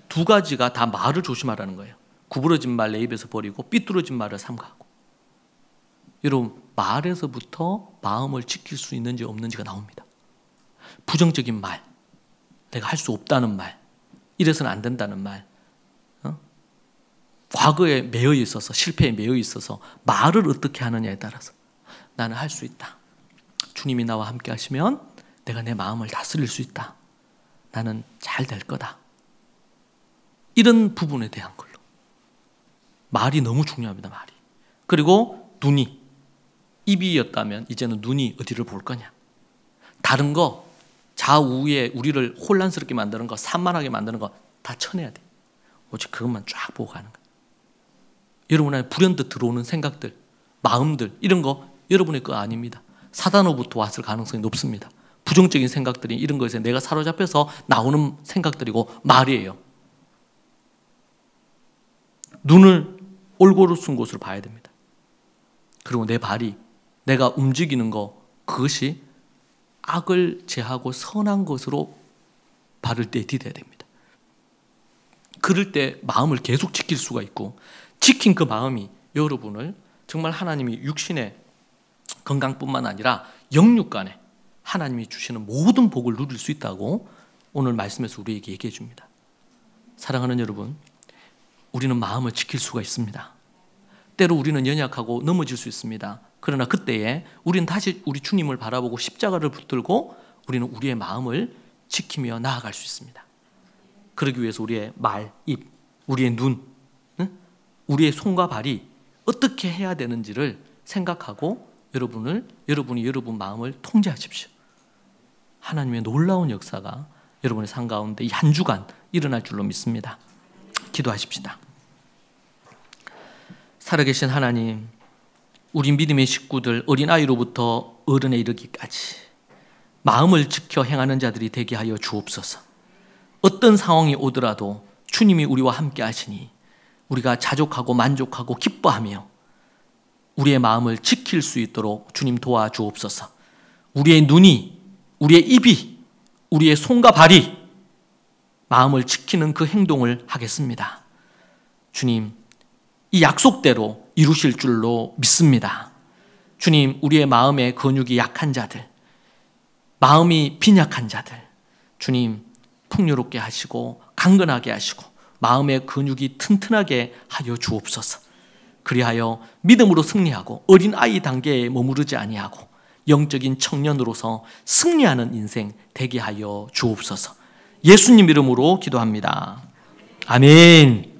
두 가지가 다 말을 조심하라는 거예요. 구부러진 말 내 입에서 버리고 삐뚤어진 말을 삼가하고. 여러분, 말에서부터 마음을 지킬 수 있는지 없는지가 나옵니다. 부정적인 말, 내가 할 수 없다는 말, 이래서는 안 된다는 말, 과거에 매여 있어서, 실패에 매여 있어서 말을 어떻게 하느냐에 따라서 나는 할 수 있다. 주님이 나와 함께 하시면 내가 내 마음을 다스릴 수 있다. 나는 잘 될 거다. 이런 부분에 대한 걸로. 말이 너무 중요합니다, 말이. 그리고 눈이, 입이었다면 이제는 눈이 어디를 볼 거냐. 다른 거, 좌우에 우리를 혼란스럽게 만드는 거, 산만하게 만드는 거 다 쳐내야 돼. 오직 그것만 쫙 보고 가는 거예요. 여러분 안에 불현듯 들어오는 생각들, 마음들, 이런 거 여러분의 거 아닙니다. 사단으로부터 왔을 가능성이 높습니다. 부정적인 생각들이 이런 것에 내가 사로잡혀서 나오는 생각들이고 말이에요. 눈을 올고루 쓴 곳으로 봐야 됩니다. 그리고 내 발이, 내가 움직이는 거, 그것이 악을 제하고 선한 것으로 발을 내디뎌야 됩니다. 그럴 때 마음을 계속 지킬 수가 있고, 지킨 그 마음이 여러분을 정말 하나님이 육신의 건강뿐만 아니라 영육간에 하나님이 주시는 모든 복을 누릴 수 있다고 오늘 말씀에서 우리에게 얘기해 줍니다. 사랑하는 여러분, 우리는 마음을 지킬 수가 있습니다. 때로 우리는 연약하고 넘어질 수 있습니다. 그러나 그때에 우리는 다시 우리 주님을 바라보고 십자가를 붙들고 우리는 우리의 마음을 지키며 나아갈 수 있습니다. 그러기 위해서 우리의 말, 입, 우리의 눈, 우리의 손과 발이 어떻게 해야 되는지를 생각하고 여러분이 여러분 마음을 통제하십시오. 하나님의 놀라운 역사가 여러분의 삶 가운데 이 한 주간 일어날 줄로 믿습니다. 기도하십시다. 살아계신 하나님, 우리 믿음의 식구들, 어린아이로부터 어른에 이르기까지 마음을 지켜 행하는 자들이 되게 하여 주옵소서. 어떤 상황이 오더라도 주님이 우리와 함께 하시니 우리가 자족하고 만족하고 기뻐하며 우리의 마음을 지킬 수 있도록 주님 도와주옵소서. 우리의 눈이, 우리의 입이, 우리의 손과 발이 마음을 지키는 그 행동을 하겠습니다. 주님, 이 약속대로 이루실 줄로 믿습니다. 주님, 우리의 마음의 근육이 약한 자들, 마음이 빈약한 자들, 주님 풍요롭게 하시고 강건하게 하시고 마음의 근육이 튼튼하게 하여 주옵소서. 그리하여 믿음으로 승리하고 어린아이 단계에 머무르지 아니하고 영적인 청년으로서 승리하는 인생 되게 하여 주옵소서. 예수님 이름으로 기도합니다. 아멘.